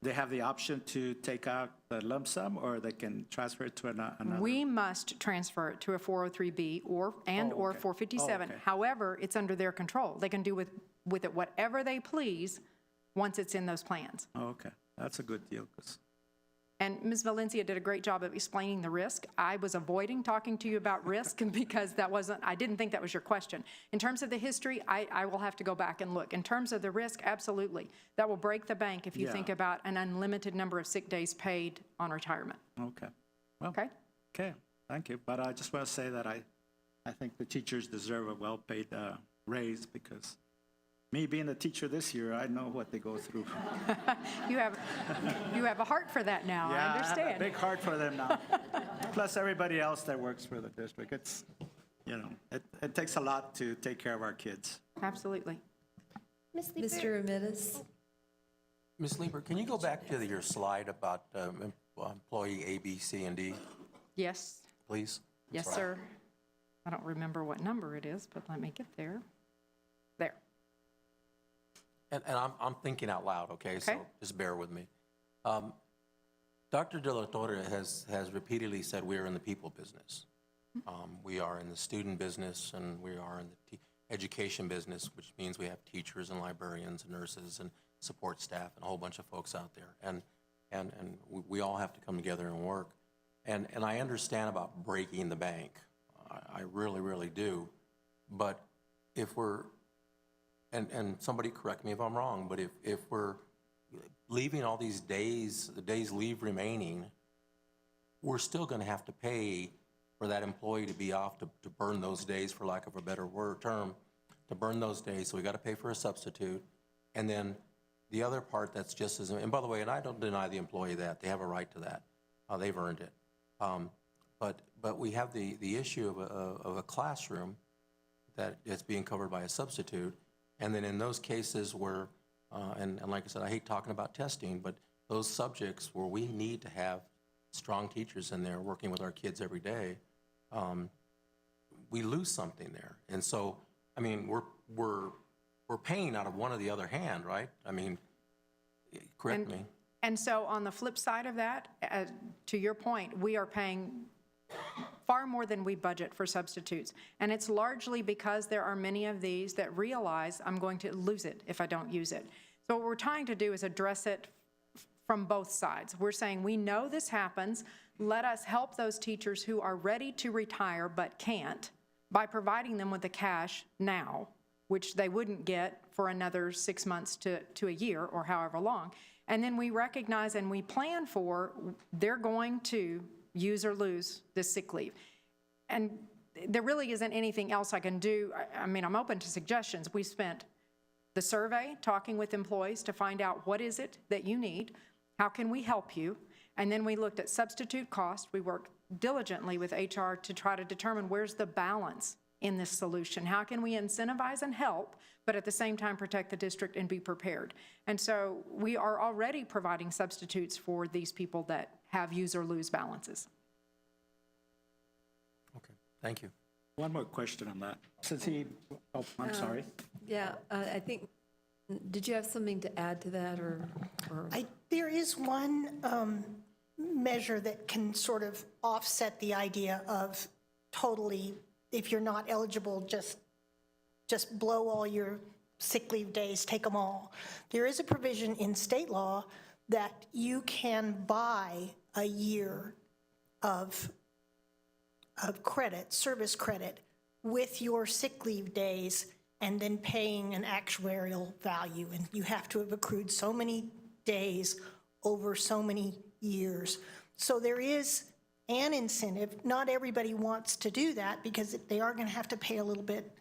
they have the option to take out the lump sum, or they can transfer it to another? We must transfer it to a 403B or 457. okay. However, it's under their control. They can do with it whatever they please once it's in those plans. Oh, okay, that's a good deal, 'cause And Ms. Valencia did a great job of explaining the risk. I was avoiding talking to you about risk because I didn't think that was your question. In terms of the history, I will have to go back and look. In terms of the risk, absolutely. That will break the bank if you Yeah. think about an unlimited number of sick days paid on retirement. okay. Well, Okay? okay, thank you. But I just want to say that I think the teachers deserve a well-paid raise, because me being a teacher this year, I know what they go through. You have a heart for that now, I Yeah, I have a understand. big heart for them now. Plus everybody else that works for the district. It's, it takes a lot to take care of our kids. Absolutely. Ms. Lieber? Mr. Ramirez? Ms. Lieber, can you go back to your slide about employee A, B, C, and D, Yes, please? yes, sir. I don't remember what number it is, but let me get there. There. And I'm thinking out loud, okay? So Okay. just bear with me. Dr. De La Torre has repeatedly said we are in the people business. We are in the student business, and we are in the education business, which means we have teachers and librarians and nurses and support staff and a whole bunch of folks out there. And we all have to come together and work. And I understand about breaking the bank. I really, really do. But if we're, and somebody correct me if I'm wrong, but if we're leaving all these days, the days leave remaining, we're still going to have to pay for that employee to be off to burn those days, for lack of a better term, to burn those days. So we got to pay for a substitute. And then the other part that's just as, and by the way, and I don't deny the employee that, they have a right to that. They've earned it. But we have the issue of a classroom that is being covered by a substitute. And then in those cases where, and like I said, I hate talking about testing, but those subjects where we need to have strong teachers in there working with our kids every day, we lose something there. And so, I mean, we're paying out of one or the other hand, right? I mean, correct me. And so on the flip side of that, to your point, we are paying far more than we budget for substitutes. And it's largely because there are many of these that realize I'm going to lose it if I don't use it. So what we're trying to do is address it from both sides. We're saying we know this happens. Let us help those teachers who are ready to retire but can't by providing them with the cash now, which they wouldn't get for another 6 months to a year or however long. And then we recognize and we plan for they're going to use or lose this sick leave. And there really isn't anything else I can do. I mean, I'm open to suggestions. We spent the survey talking with employees to find out what is it that you need, how can we help you, and then we looked at substitute cost. We worked diligently with HR to try to determine where's the balance in this solution. How can we incentivize and help, but at the same time protect the district and be prepared? And so we are already providing substitutes for these people that have use or lose balances. Okay, thank you. One more question on that. Since I'm sorry. Yeah, I think, did you have something to add to that, or? There is one measure that can sort of offset the idea of totally, if you're not eligible, just blow all your sick leave days, take them all. There is a provision in state law that you can buy a year of credit, service credit, with your sick leave days, and then paying an actuarial value. And you have to have accrued so many days over so many years. So there is an incentive. Not everybody wants to do that because they are going to have to pay a little bit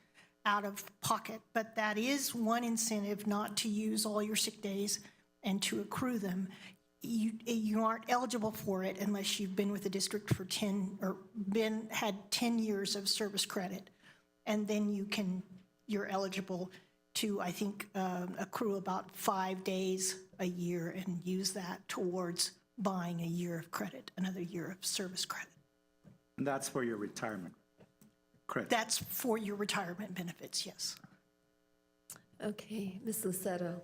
out of pocket, but that is one incentive, not to use all your sick days and to accrue them. You aren't eligible for it unless you've been with the district for 10 or had 10 years of service credit, and then you're eligible to, I think, accrue about 5 days a year and use that towards buying a year of credit, another year of service credit. And that's for your retirement credit. That's for your retirement benefits, yes. Okay, Ms. Luceto.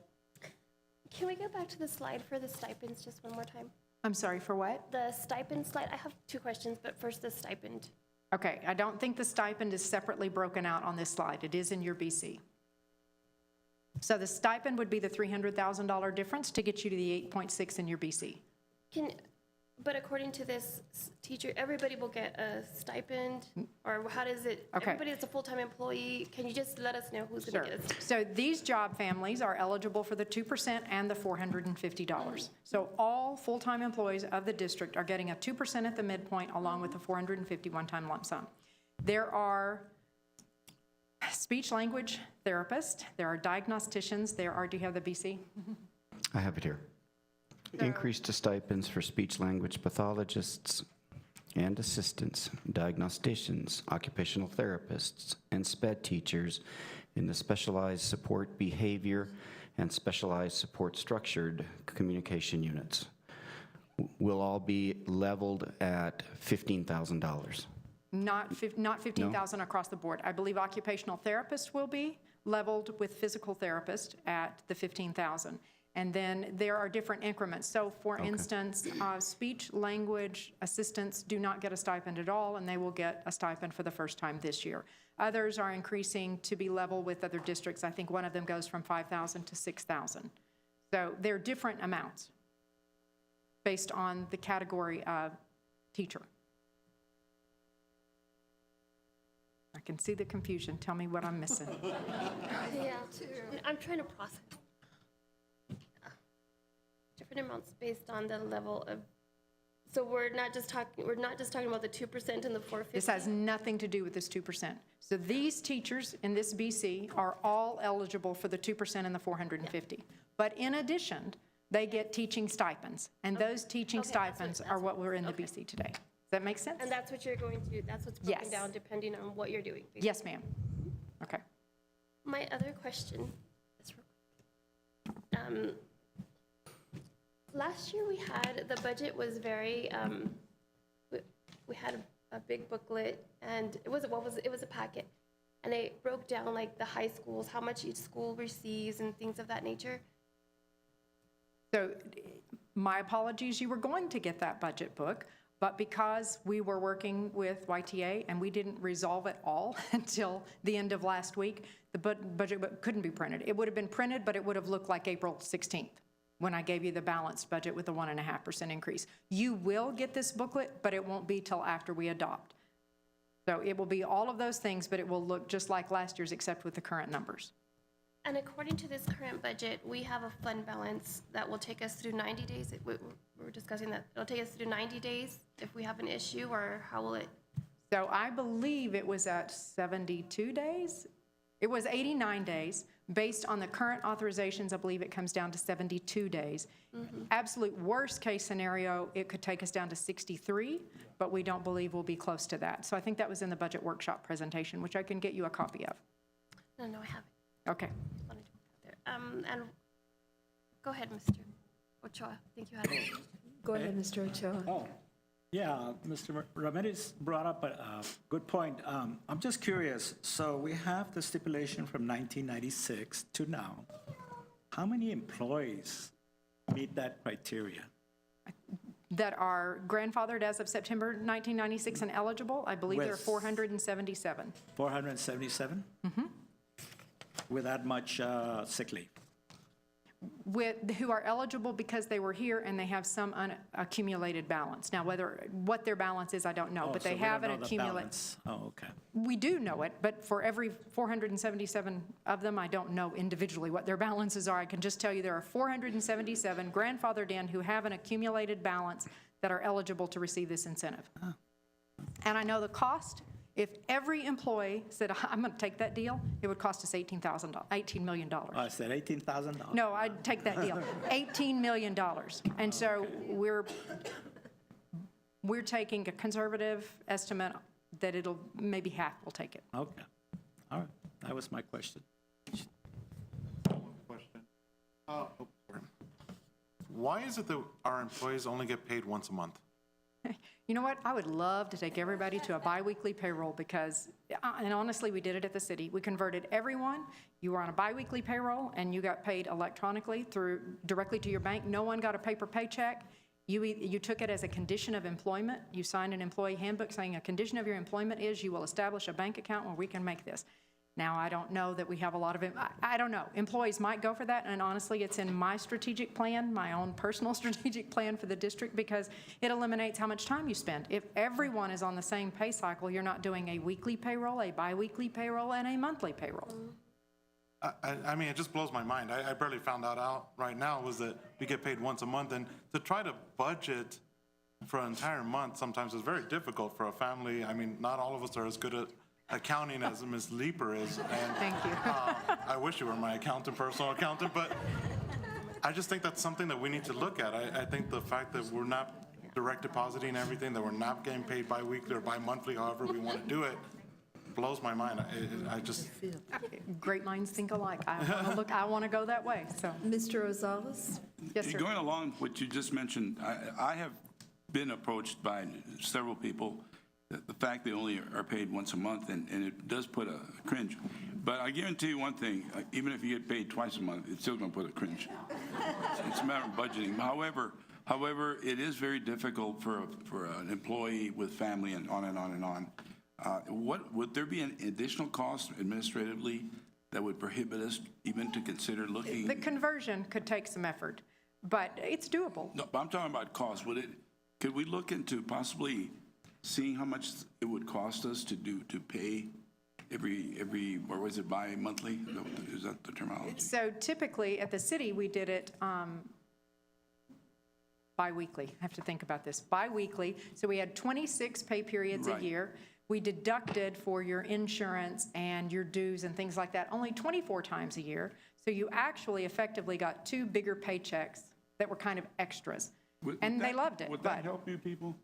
Can we go back to the slide for the stipends just one more time? I'm sorry, for what? The stipend slide, I have two questions, but first the stipend. Okay, I don't think the stipend is separately broken out on this slide. It is in your BC. So the stipend would be the $300,000 difference to get you to the 8.6 in your BC. But according to this teacher, everybody will get a stipend, or how does it, Okay. everybody that's a full-time employee, can you just let us know who's Sure. gonna get a stipend? So these job families are eligible for the 2% and the $450. So all full-time employees of the district are getting a 2% at the midpoint along with the $450 one-time lump sum. There are speech-language therapists, there are diagnosticians, there are, do you have the BC? I have it here. Increase to stipends for speech-language pathologists and assistants, diagnosticians, occupational therapists, and SPED teachers in the specialized support behavior and specialized support structured communication units will all be leveled at $15,000. Not 15,000 across the board. I believe occupational therapists will be leveled with physical therapists at the 15,000. And then there are different increments. So for instance, speech language assistants do not get a stipend at all, and they will get a stipend for the first time this year. Others are increasing to be level with other districts. I think one of them goes from 5,000 to 6,000. So they're different amounts based on the category of teacher. I can see the confusion. Tell me what I'm missing. Yeah, I'm trying to process. Different amounts based on the level of, so we're not just talking about the 2% and the 450? This has nothing to do with this 2%. So these teachers in this BC are all eligible for the 2% and the 450. But in addition, they get teaching stipends, and those teaching Okay, stipends are what we're in the BC today. Does that make sense? And that's what you're going to, that's what's broken Yes. down depending on what you're doing? basically. Yes, ma'am. Okay. My other question is, last year we had, the budget was very, we had a big booklet, and it was a packet. And it broke down like the high schools, how much each school receives and things of that nature. So my apologies, you were going to get that budget book, but because we were working with YTA and we didn't resolve it all until the end of last week, the budget book couldn't be printed. It would have been printed, but it would have looked like April 16th when I gave you the balanced budget with the 1.5% increase. You will get this booklet, but it won't be till after we adopt. So it will be all of those things, but it will look just like last year's except with the current numbers. And according to this current budget, we have a fund balance that will take us through 90 days. We were discussing that. It'll take us through 90 days if we have an issue, or how will it? So I believe it was at 72 days. It was 89 days. Based on the current authorizations, I believe it comes down to 72 days. Absolute worst case scenario, it could take us down to 63, but we don't believe we'll be close to that. So I think that was in the budget workshop presentation, which I can get you a copy of. No, I haven't. Okay. Just wanted to put that there. And go ahead, Mr. Ochoa. I think you had it. Go ahead, Mr. Ochoa. Oh, yeah, Mr. Ramirez brought up a good point. I'm just curious, so we have the stipulation from 1996 to now. How many employees meet that criteria? That are grandfathered as of September 1996 and eligible, I believe there are With- 477. 477? With that much sick leave? Who are eligible because they were here and they have some unaccumulated balance. Now, what their balance is, I don't know, Oh, but so they we don't have an know the accumulated. balance. Oh, okay. We do know it, but for every 477 of them, I don't know individually what their balances are. I can just tell you there are 477 grandfathered in who have an accumulated balance that are eligible to receive this incentive. And I know the cost, if every employee said, I'm going to take that deal, it would cost us $18 million. I said $18,000? No, I'd take that deal. $18 million. And so we're taking a conservative estimate that it'll, maybe half will take it. Okay, all right, that was my question. Question. Why is it that our employees only get paid once a month? You know what? I would love to take everybody to a biweekly payroll because, and honestly, we did it at the city. We converted everyone. You were on a biweekly payroll and you got paid electronically directly to your bank. No one got a paper paycheck. You took it as a condition of employment. You signed an employee handbook saying a condition of your employment is you will establish a bank account where we can make this. Now, I don't know that we have a lot of, I don't know. Employees might go for that, and honestly, it's in my strategic plan, my own personal strategic plan for the district, because it eliminates how much time you spend. If everyone is on the same pay cycle, you're not doing a weekly payroll, a biweekly payroll, and a monthly payroll. I mean, it just blows my mind. I barely found that out right now, was that we get paid once a month, and to try to budget for an entire month sometimes is very difficult for a family. I mean, not all of us are as good at accounting as Ms. Leeper is. And, Thank you. I wish you were my personal accountant, but I just think that's something that we need to look at. I think the fact that we're not direct depositing everything, that we're not getting paid bi-weekly or bi-monthly, however we want to do it, blows my mind. I just... Great minds think alike. I want to go that way, so. Mr. Rosales? Yes, sir. Going along with what you just mentioned, I have been approached by several people that the fact they only are paid once a month, and it does put a cringe. But I guarantee you one thing, even if you get paid twice a month, it's still going to put a cringe. It's a matter of budgeting. However, it is very difficult for an employee with family and on and on and on. Would there be an additional cost administratively that would prohibit us even to consider looking? The conversion could take some effort, but it's doable. No, but I'm talking about cost. Could we look into possibly seeing how much it would cost us to pay every, or was it bi-monthly? Is that the terminology? So typically at the city, we did it biweekly. I have to think about this. Biweekly. So we had 26 pay periods a year. We deducted for your insurance and your dues and things like that only 24 times a year. So you actually effectively got 2 bigger paychecks that were kind of extras. They loved it. Would that help you people?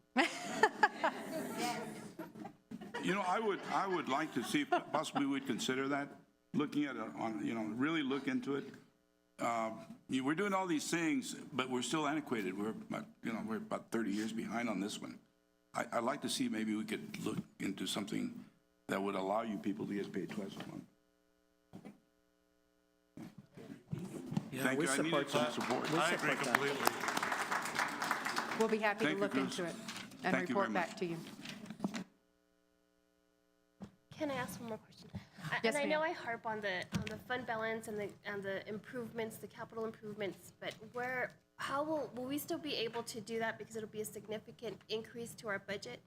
You know, I would like to see if possibly we'd consider that, looking at it really look into it. We're doing all these things, but we're still antiquated. We're about 30 years behind on this one. I'd like to see maybe we could look into something that would allow you people to get paid twice a month. Yeah, Thank we you. I needed some support. I agree completely. We'll be happy to Thank you, look Cruz. into it and Thank you report very back to you. Can I ask one more question? Yes, and I know ma'am. I harp on the fund balance and the improvements, the capital improvements, but how will we still be able to do that, because it'll be a significant increase to our budget?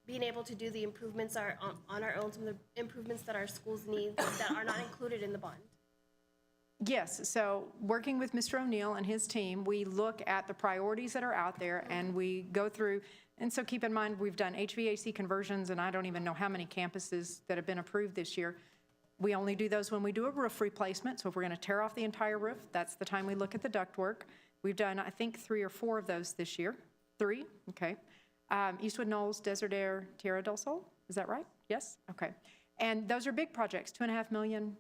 Being able to do the improvements are on our own, some of the improvements that our schools need that are not included in the bond. Yes, so working with Mr. O'Neill and his team, we look at the priorities that are out there and we go through, and so keep in mind, we've done HVAC conversions, and I don't even know how many campuses that have been approved this year. We only do those when we do a roof replacement, so if we're going to tear off the entire roof, that's the time we look at the ductwork. We've done, I think, 3 or 4 of those this year. 3? Okay. Eastwood Knolls, Desert Air, Tierra del Sol, is that right? Yes? Okay. And those are big projects, $2.5 million,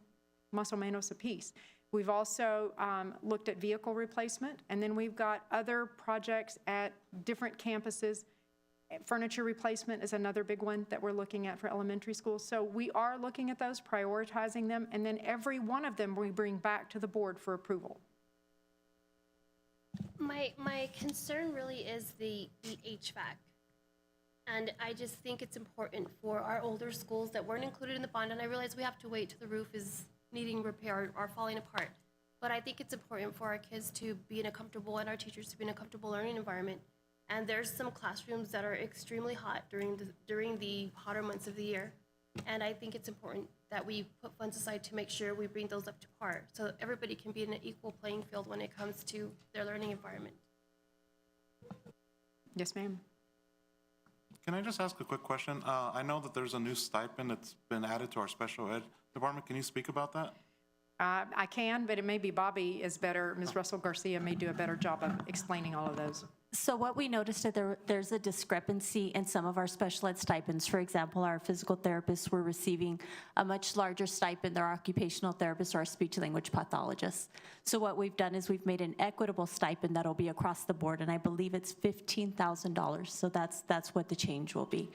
más o menos a piece. We've also looked at vehicle replacement, and then we've got other projects at different campuses. Furniture replacement is another big one that we're looking at for elementary schools. So we are looking at those, prioritizing them, and then every one of them we bring back to the board for approval. My concern really is the HVAC. And I just think it's important for our older schools that weren't included in the bond, and I realize we have to wait till the roof is needing repair or falling apart. But I think it's important for our kids to be in a comfortable, and our teachers to be in a comfortable learning environment. And there's some classrooms that are extremely hot during the hotter months of the year. And I think it's important that we put funds aside to make sure we bring those up to par, so everybody can be in an equal playing field when it comes to their learning environment. Yes, ma'am. Can I just ask a quick question? I know that there's a new stipend that's been added to our special ed department. Can you speak about that? I can, but it may be Bobby is better. Ms. Russell Garcia may do a better job of explaining all of those. So what we noticed is there's a discrepancy in some of our special ed stipends. For example, our physical therapists were receiving a much larger stipend than our occupational therapists or our speech-language pathologists. So what we've done is we've made an equitable stipend that'll be across the board, and I believe it's $15,000. So that's what the change will be.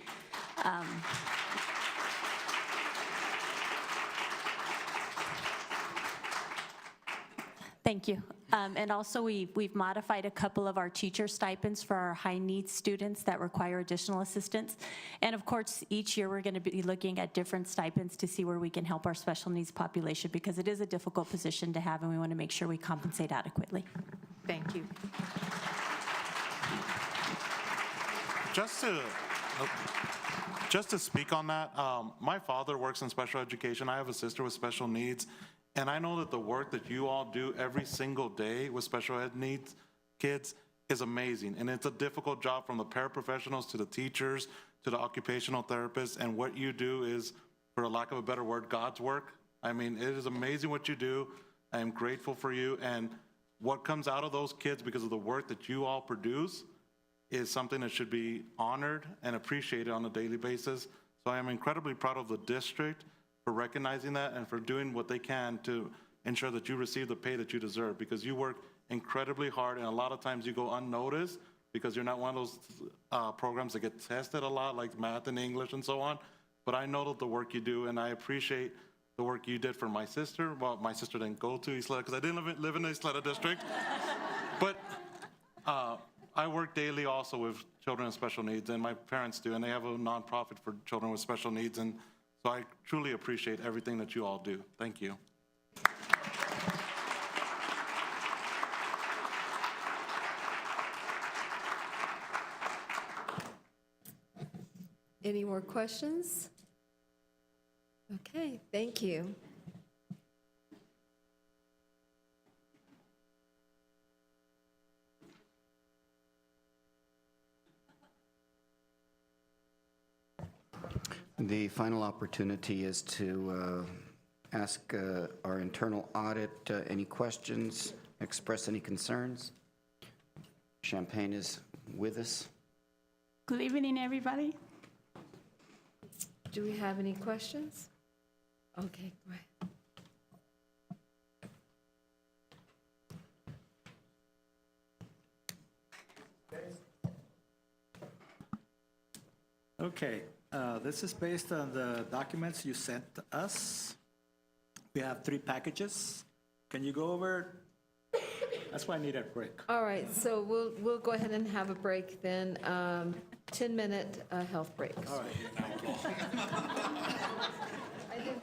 Thank you. And also, we've modified a couple of our teacher stipends for our high-needs students that require additional assistance. And of course, each year, we're going to be looking at different stipends to see where we can help our special needs population, because it is a difficult position to have, and we want to make sure we compensate adequately. Thank you. Just to speak on that, my father works in special education. I have a sister with special needs. And I know that the work that you all do every single day with special ed needs kids is amazing. And it's a difficult job, from the paraprofessionals to the teachers to the occupational therapists. And what you do is, for a lack of a better word, God's work. I mean, it is amazing what you do. I am grateful for you. And what comes out of those kids because of the work that you all produce is something that should be honored and appreciated on a daily basis. So I am incredibly proud of the district for recognizing that and for doing what they can to ensure that you receive the pay that you deserve, because you work incredibly hard, and a lot of times you go unnoticed because you're not one of those programs that get tested a lot, like math and English and so on. But I know that the work you do, and I appreciate the work you did for my sister. Well, my sister didn't go to Ysleta because I didn't live in the Ysleta district. But I work daily also with children with special needs, and my parents do, and they have a nonprofit for children with special needs. And so I truly appreciate everything that you all do. Thank you. Any more questions? Okay, thank you. The final opportunity is to ask our internal audit any questions, express any concerns. Champagne is with us. Good evening, everybody. Do we have any questions? Okay, go ahead. Okay, this is based on the documents you sent us. We have 3 packages. Can you go over? That's why I need a break. All right, so we'll go ahead and have a break then. 10-minute health break. All right, thank you.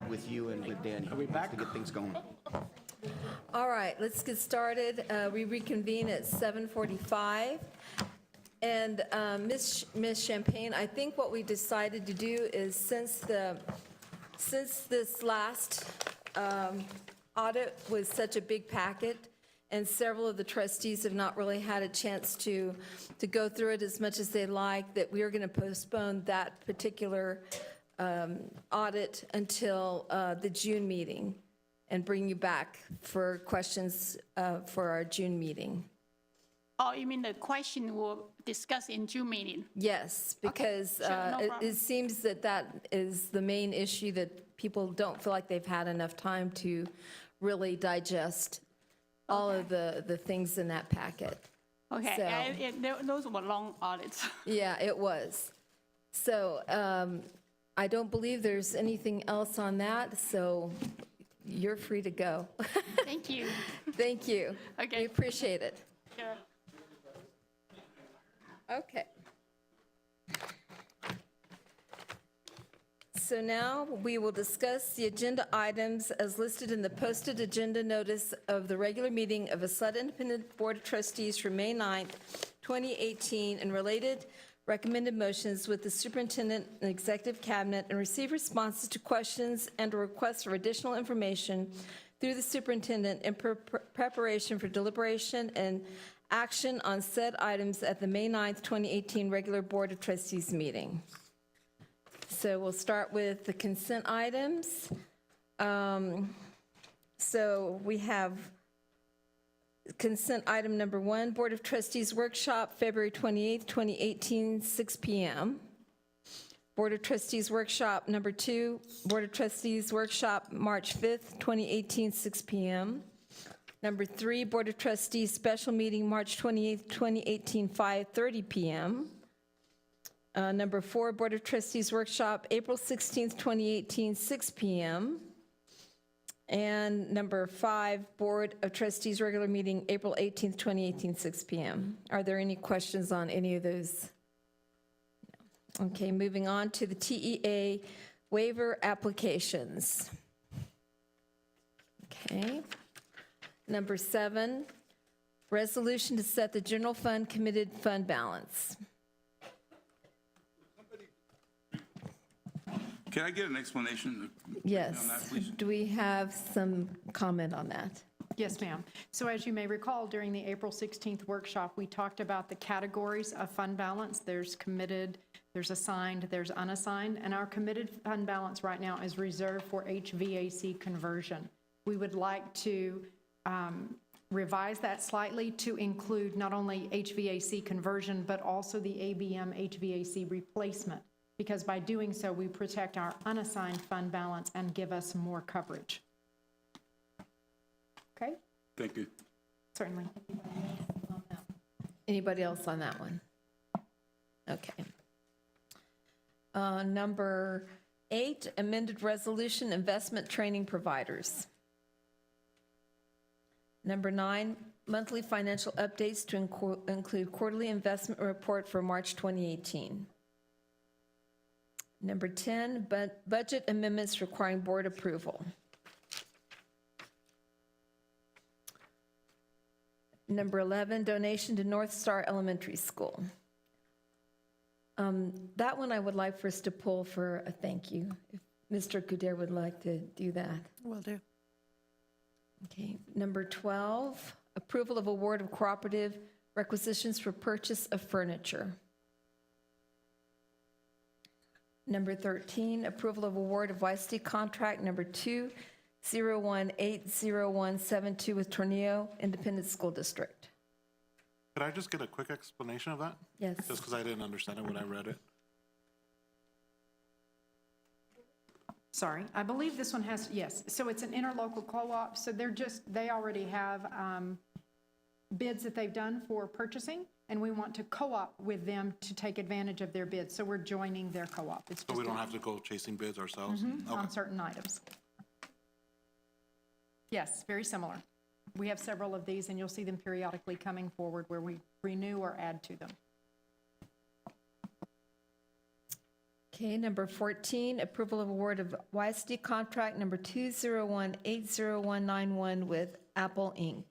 with you and with Danny. Are we back? To get things going. All right, let's get started. We reconvene at 7:45. And Ms. Champagne, I think what we decided to do is since this last audit was such a big packet, and several of the trustees have not really had a chance to go through it as much as they like, that we are going to postpone that particular audit until the June meeting and bring you back for questions for our June meeting. Oh, you mean the question we'll discuss in June meeting? Yes, because Sure, no it problem. seems that is the main issue, that people don't feel like they've had enough time to really digest all of the things in that packet. Okay, So- those were long audits. Yeah, it was. So I don't believe there's anything else on that, so you're free to go. Thank you. Thank you. Okay. We appreciate it. Sure. Okay. So now we will discuss the agenda items as listed in the posted agenda notice of the regular meeting of Ysleta Independent Board of Trustees for May 9th, 2018, and related recommended motions with the superintendent and executive cabinet, and receive responses to questions and requests for additional information through the superintendent in preparation for deliberation and action on said items at the May 9th, 2018 regular Board of Trustees meeting. So we'll start with the consent items. So we have consent item number 1, Board of Trustees Workshop, February 28th, 2018, 6 p.m. Board of Trustees Workshop number 2, Board of Trustees Workshop, March 5th, 2018, 6 p.m. Number 3, Board of Trustees Special Meeting, March 28th, 2018, 5:30 p.m. Number 4, Board of Trustees Workshop, April 16th, 2018, 6 p.m. And number 5, Board of Trustees Regular Meeting, April 18th, 2018, 6 p.m. Are there any questions on any of those? No. Okay, moving on to the TEA waiver applications. Okay. Number 7, resolution to set the general fund committed fund balance. Can I get an explanation? Yes. On that, please? Do we have some comment on that? Yes, ma'am. So as you may recall, during the April 16th workshop, we talked about the categories of fund balance. There's committed, there's assigned, there's unassigned, and our committed fund balance right now is reserved for HVAC conversion. We would like to revise that slightly to include not only HVAC conversion, but also the ABM HVAC replacement, because by doing so, we protect our unassigned fund balance and give us more coverage. Okay? Thank you. Certainly. Anybody else on that one? Okay. Number 8, amended resolution, investment training providers. Number 9, monthly financial updates to include quarterly investment report for March 2018. Number 10, budget amendments requiring board approval. Number 11, donation to North Star Elementary School. That one I would like for us to pull for a thank you, if Mr. Kudir would like to do that. Will do. Okay. Number 12, approval of award of cooperative requisitions for purchase of furniture. Number 13, approval of award of YISD contract number 201800172 with Tornillo Independent School District. Could I just get a quick explanation of that? Yes. Just because I didn't understand it when I read it. Sorry, I believe this one has, yes, so it's an interlocal co-op, so they already have bids that they've done for purchasing, and we want to co-op with them to take advantage of their bids, so we're joining their co-op. It's So just we don't have to go chasing bids ourselves? Okay. on certain items. Yes, very similar. We have several of these, and you'll see them periodically coming forward where we renew or add to them. Okay, number 14, approval of award of YISD contract number 201-80191 with Apple Inc.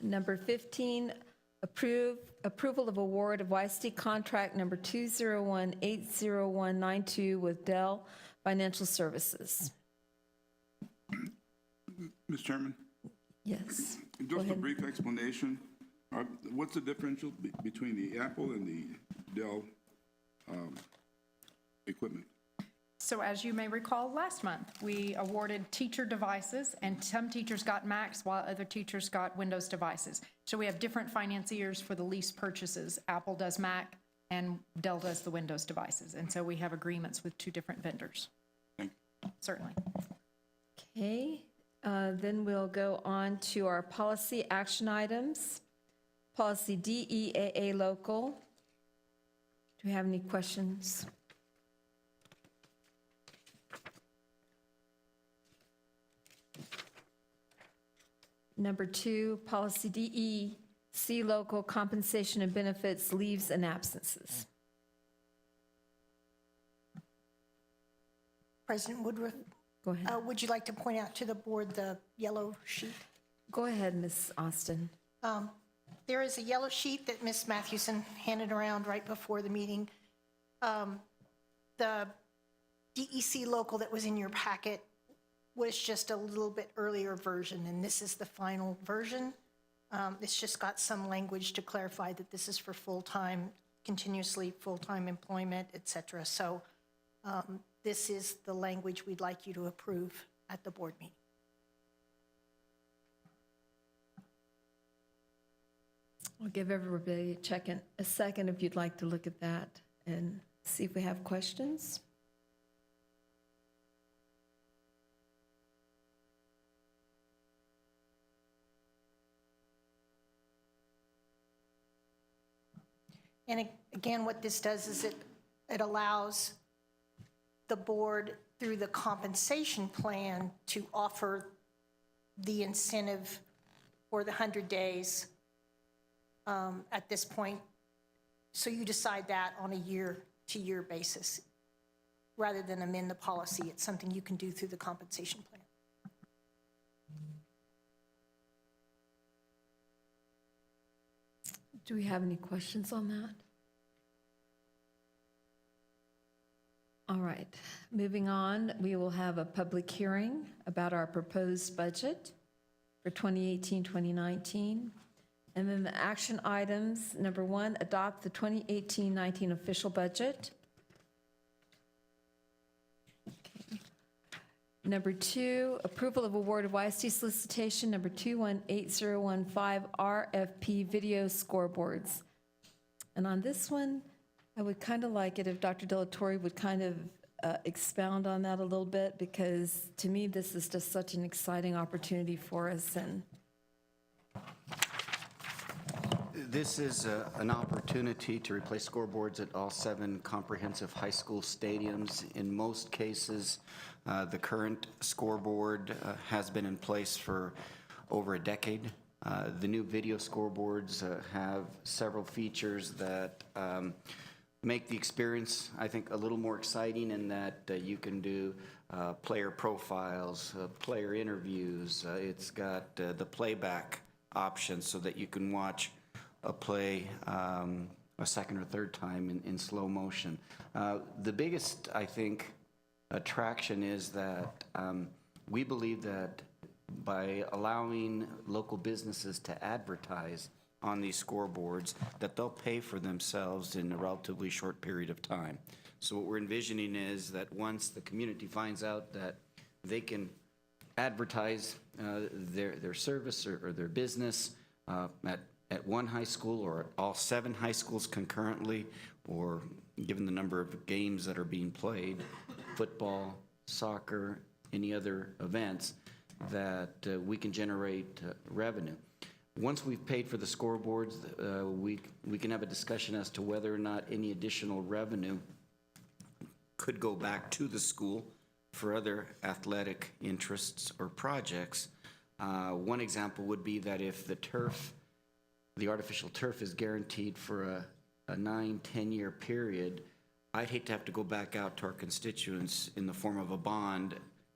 Number 15, approval of award of YISD contract number 201-80192 with Dell Financial Services. Mr. Chairman, Yes. Go just a ahead. brief explanation. What's the differential between the Apple and the Dell equipment? So as you may recall, last month, we awarded teacher devices, and some teachers got Macs while other teachers got Windows devices. So we have different financiers for the lease purchases. Apple does Mac, and Dell does the Windows devices. And so we have agreements with two different vendors. Thank you. Certainly. Okay, then we'll go on to our policy action items. Policy DEAA local. Do we have any questions? Number 2, policy DEC local compensation and benefits, leaves and absences. President Woodruff, Go ahead. would you like to point out to the board the yellow sheet? Go ahead, Ms. Austin. There is a yellow sheet that Ms. Mathewson handed around right before the meeting. The DEC local that was in your packet was just a little bit earlier version, and this is the final version. It's just got some language to clarify that this is for full-time, continuously full-time employment, et cetera. So this is the language we'd like you to approve at the board meeting. I'll give everybody a second if you'd like to look at that and see if we have questions. And again, what this does is it allows the board, through the compensation plan, to offer the incentive for the 100 days at this point. So you decide that on a year-to-year basis. Rather than amend the policy, it's something you can do through the compensation plan. Do we have any questions on that? All right, moving on, we will have a public hearing about our proposed budget for 2018-2019. And then the action items, number 1, adopt the 2018-19 official budget. Okay. Number 2, approval of award of YISD solicitation number 218015 RFP video scoreboards. And on this one, I would kind of like it if Dr. Delatorre would kind of expound on that a little bit, because to me, this is just such an exciting opportunity for us. And This is an opportunity to replace scoreboards at all 7 comprehensive high school stadiums. In most cases, the current scoreboard has been in place for over a decade. The new video scoreboards have several features that make the experience, I think, a little more exciting, in that you can do player profiles, player interviews. It's got the playback option so that you can watch a play a second or third time in slow motion. The biggest, I think, attraction is that we believe that by allowing local businesses to advertise on these scoreboards, that they'll pay for themselves in a relatively short period of time. So what we're envisioning is that once the community finds out that they can advertise their service or their business at one high school or at all 7 high schools concurrently, or given the number of games that are being played, football, soccer, any other events, that we can generate revenue. Once we've paid for the scoreboards, we can have a discussion as to whether or not any additional revenue could go back to the school for other athletic interests or projects. One example would be that if the turf the artificial turf is guaranteed for a 9-10-year period, I'd hate to have to go back out to our constituents in the form of a bond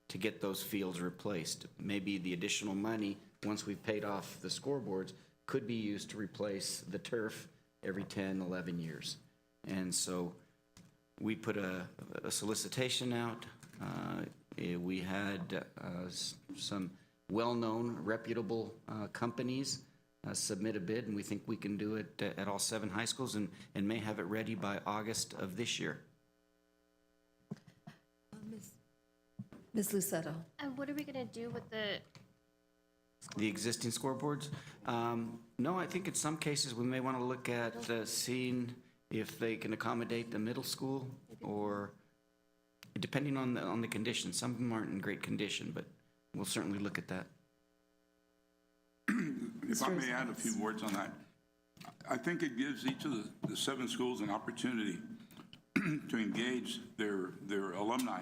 to get those fields replaced. Maybe the additional money, once we've paid off the scoreboards, could be used to replace the turf every 10, 11 years. And so we put a solicitation out. We had some well-known, reputable companies submit a bid, and we think we can do it at all 7 high schools and may have it ready by August of this year. Ms. Lucetto. And what are we going to do with The existing scoreboards? No, I think in some cases we may want to look at seeing if they can accommodate the middle school, or depending on the condition. Some of them aren't in great condition, but we'll certainly look at that. If I may add a few words on that, I think it gives each of the 7 schools an opportunity to engage their alumni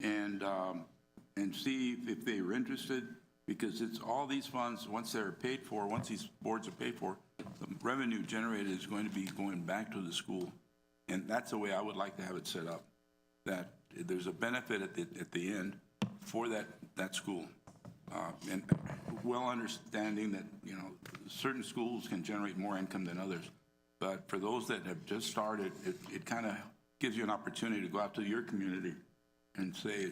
and see if they are interested, because it's all these funds, once they're paid for, once these boards are paid for, the revenue generated is going to be going back to the school. And that's the way I would like to have it set up, that there's a benefit at the end for that school. And well understanding that, you know, certain schools can generate more income than others. But for those that have just started, it kind of gives you an opportunity to go out to your community and say,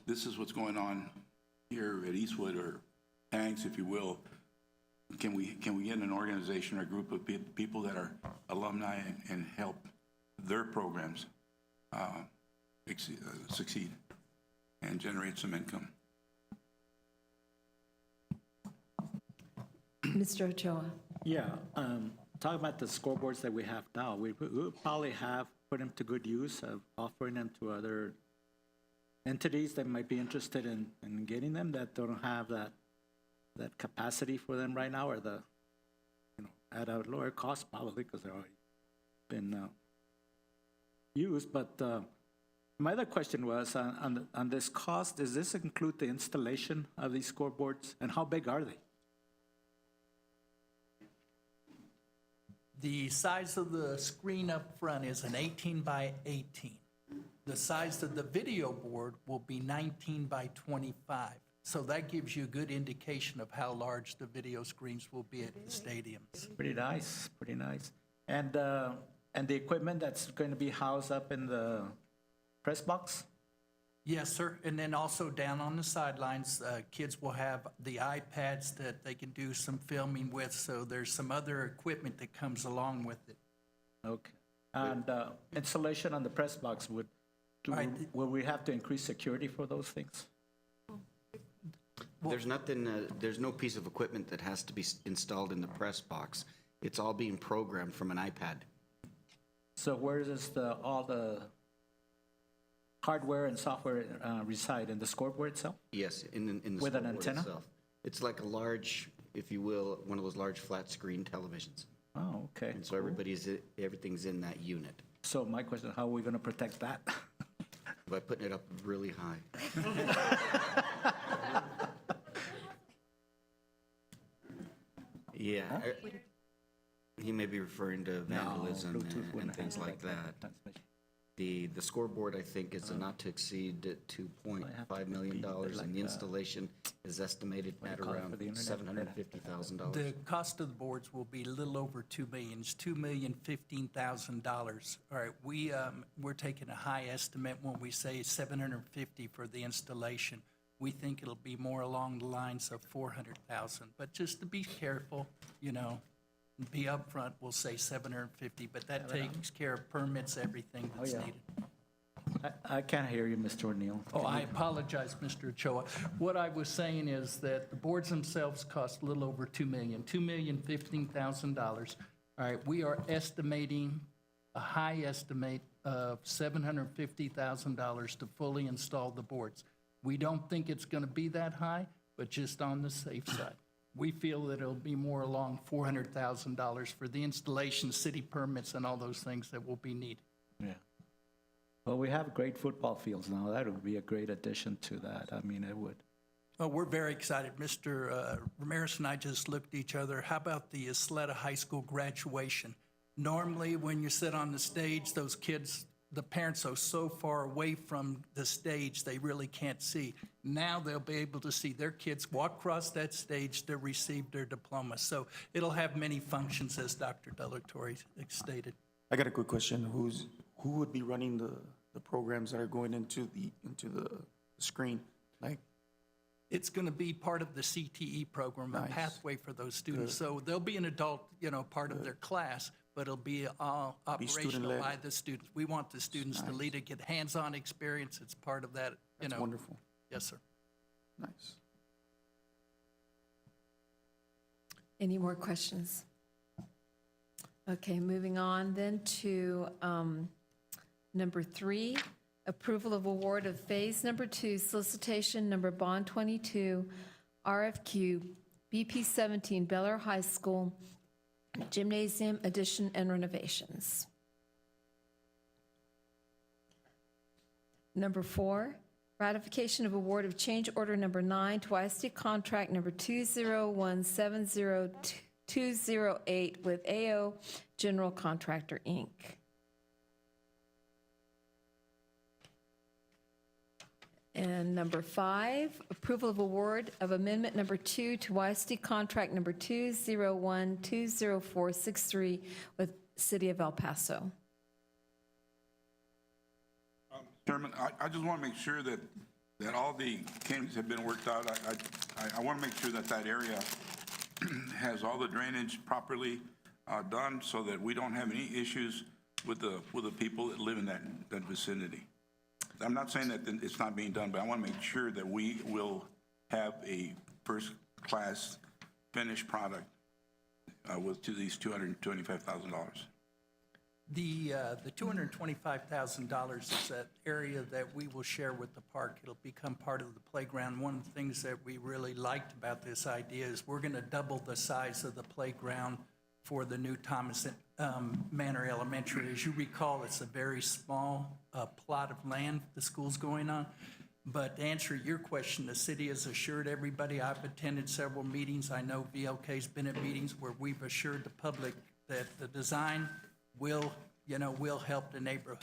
this is what's going on here at Eastwood or Hanks, if you will. Can we get an organization or a group of people that are alumni and help their programs succeed and generate some income? Mr. Ochoa. Yeah, talking about the scoreboards that we have now, we will probably have put them to good use of offering them to other entities that might be interested in getting them, that don't have that capacity for them right now, or at a lower cost probably, because they're already been used. But my other question was on this cost, does this include the installation of these scoreboards, and how big are they? The size of the screen up front is an 18 by 18. The size of the video board will be 19 by 25. So that gives you a good indication of how large the video screens will be at the stadiums. Pretty nice, pretty nice. And the equipment that's going to be housed up in the press box? Yes, sir. And then also down on the sidelines, kids will have the iPads that they can do some filming with. So there's some other equipment that comes along with it. Okay. And installation on the press box, will we have to increase security for those things? There's nothing, there's no piece of equipment that has to be installed in the press box. It's all being programmed from an iPad. So where does all the hardware and software reside? In the scoreboard itself? Yes, in the with an scoreboard antenna itself. It's like a large, if you will, one of those large flat screen televisions. Oh, okay. And so everything's in that unit. So my question, how are we going to protect that? By putting it up really high. Yeah. He may be referring to vandalism and things like that. The scoreboard, I think, is not to exceed $2.5 million, and the installation is estimated at around $750,000. The cost of the boards will be a little over $2 million. It's $2,015,000. All right, we're taking a high estimate when we say $750,000 for the installation. We think it'll be more along the lines of $400,000. But just to be careful, be upfront, we'll say $750,000, but that takes care of permits, everything that's needed. I can't hear you, Mr. O'Neill. Oh, I apologize, Mr. Ochoa. What I was saying is that the boards themselves cost a little over $2 million, $2,015,000. All right, we are estimating a high estimate of $750,000 to fully install the boards. We don't think it's going to be that high, but just on the safe side. We feel that it'll be more along $400,000 for the installation, city permits, and all those things that will be needed. Yeah. Well, we have great football fields now. That would be a great addition to that. I mean, it would Oh, we're very excited. Mr. Ramirez and I just looked at each other. How about the Ysleta High School graduation? Normally, when you sit on the stage, those kids, the parents are so far away from the stage, they really can't see. Now they'll be able to see their kids walk across that stage to receive their diploma. So it'll have many functions, as Dr. Delatorre stated. I got a quick question. Who would be running the programs that are going into the screen? Like, It's going to be part of the CTE program, a Nice. pathway for those students. Good. So there'll be an adult, part of their class, but it'll be all operational student-led. by the students. We want the students to lead it, get hands-on experience. It's part of that, that's wonderful. Yes, sir. Nice. Any more questions? Okay, moving on then to number 3, approval of award of Phase Number 2 solicitation number bond 22 RFQ BP 17 Bel Air High School Gymnasium addition and renovations. Number 4, ratification of award of change order number 9 to YISD contract number 201702208 with AO General Contractor, Inc. And number 5, approval of award of amendment number 2 to YISD contract number 201-20463 with City of El Paso. Chairman, I just want to make sure that all the kinks have been worked out. I want to make sure that that area has all the drainage properly done so that we don't have any issues with the people that live in that vicinity. I'm not saying that it's not being done, but I want to make sure that we will have a first-class finished product with these $225,000. The $225,000 is that area that we will share with the park. It'll become part of the playground. One of the things that we really liked about this idea is we're going to double the size of the playground for the new Thomas Manor Elementary. As you recall, it's a very small plot of land the school's going on. But to answer your question, the city has assured everybody. I've attended several meetings. I know VLK's been at meetings where we've assured the public that the design will help the neighborhood.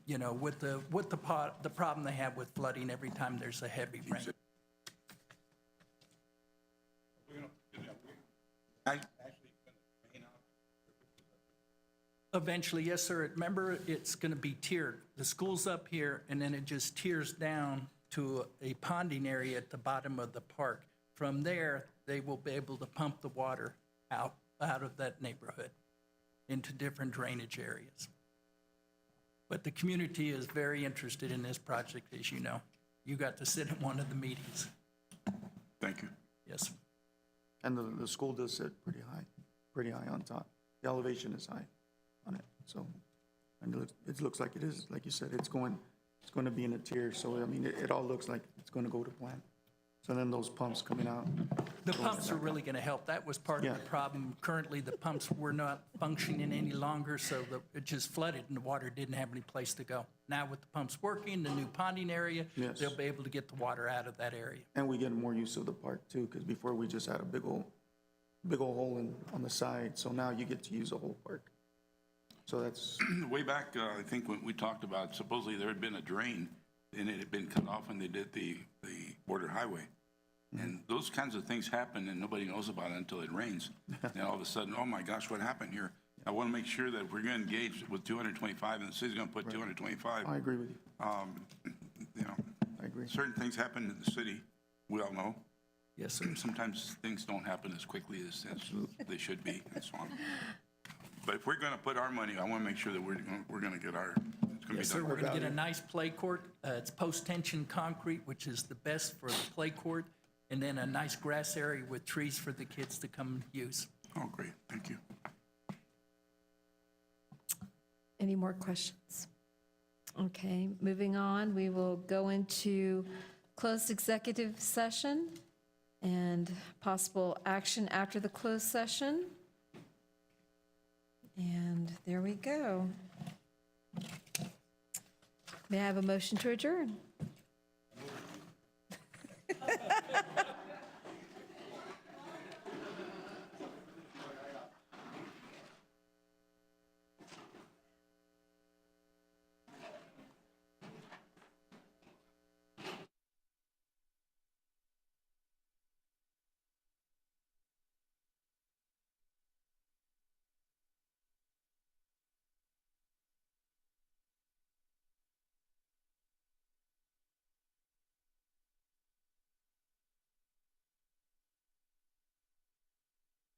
With the problem they have with flooding every time there's a heavy rain. Eventually, yes, sir. Remember, it's going to be tiered. The school's up here, and then it just tiers down to a ponding area at the bottom of the park. From there, they will be able to pump the water out of that neighborhood into different drainage areas. But the community is very interested in this project, as you know. You got to sit in one of the meetings. Thank you. Yes, sir. And the school does sit pretty high on top. The elevation is high on it, so, and it looks like it is, like you said, it's going to be in a tier, so, I mean, it all looks like it's going to go to plan. So then those pumps coming out. The pumps are really going to help. That was part of the problem. Currently, the pumps were not functioning any longer, so it just flooded and the water didn't have any place to go. Now with the pumps working, the new ponding area, they'll be able to get the water out of that area. And we get more use of the park too, because before we just had a big old hole on the side, so now you get to use the whole park. So that's. Way back, I think when we talked about, supposedly there had been a drain and it had been cut off when they did the border highway. And those kinds of things happen and nobody knows about it until it rains. And all of a sudden, oh my gosh, what happened here? I want to make sure that we're going to engage with 225 and the city's going to put 225. I agree with you. I agree. Certain things happen in the city, we all know. Yes, sir. Sometimes things don't happen as quickly as they should be and so on. But if we're going to put our money, I want to make sure that we're going to get our, it's going to be done. Yes, sir, we're going to get a nice play court. It's post-tension concrete, which is the best for the play court, and then a nice grass area with trees for the kids to come use. Oh, great, thank you. Any more questions? Okay, moving on, we will go into closed executive session and possible action after the closed session. And there we go. May I have a motion to adjourn?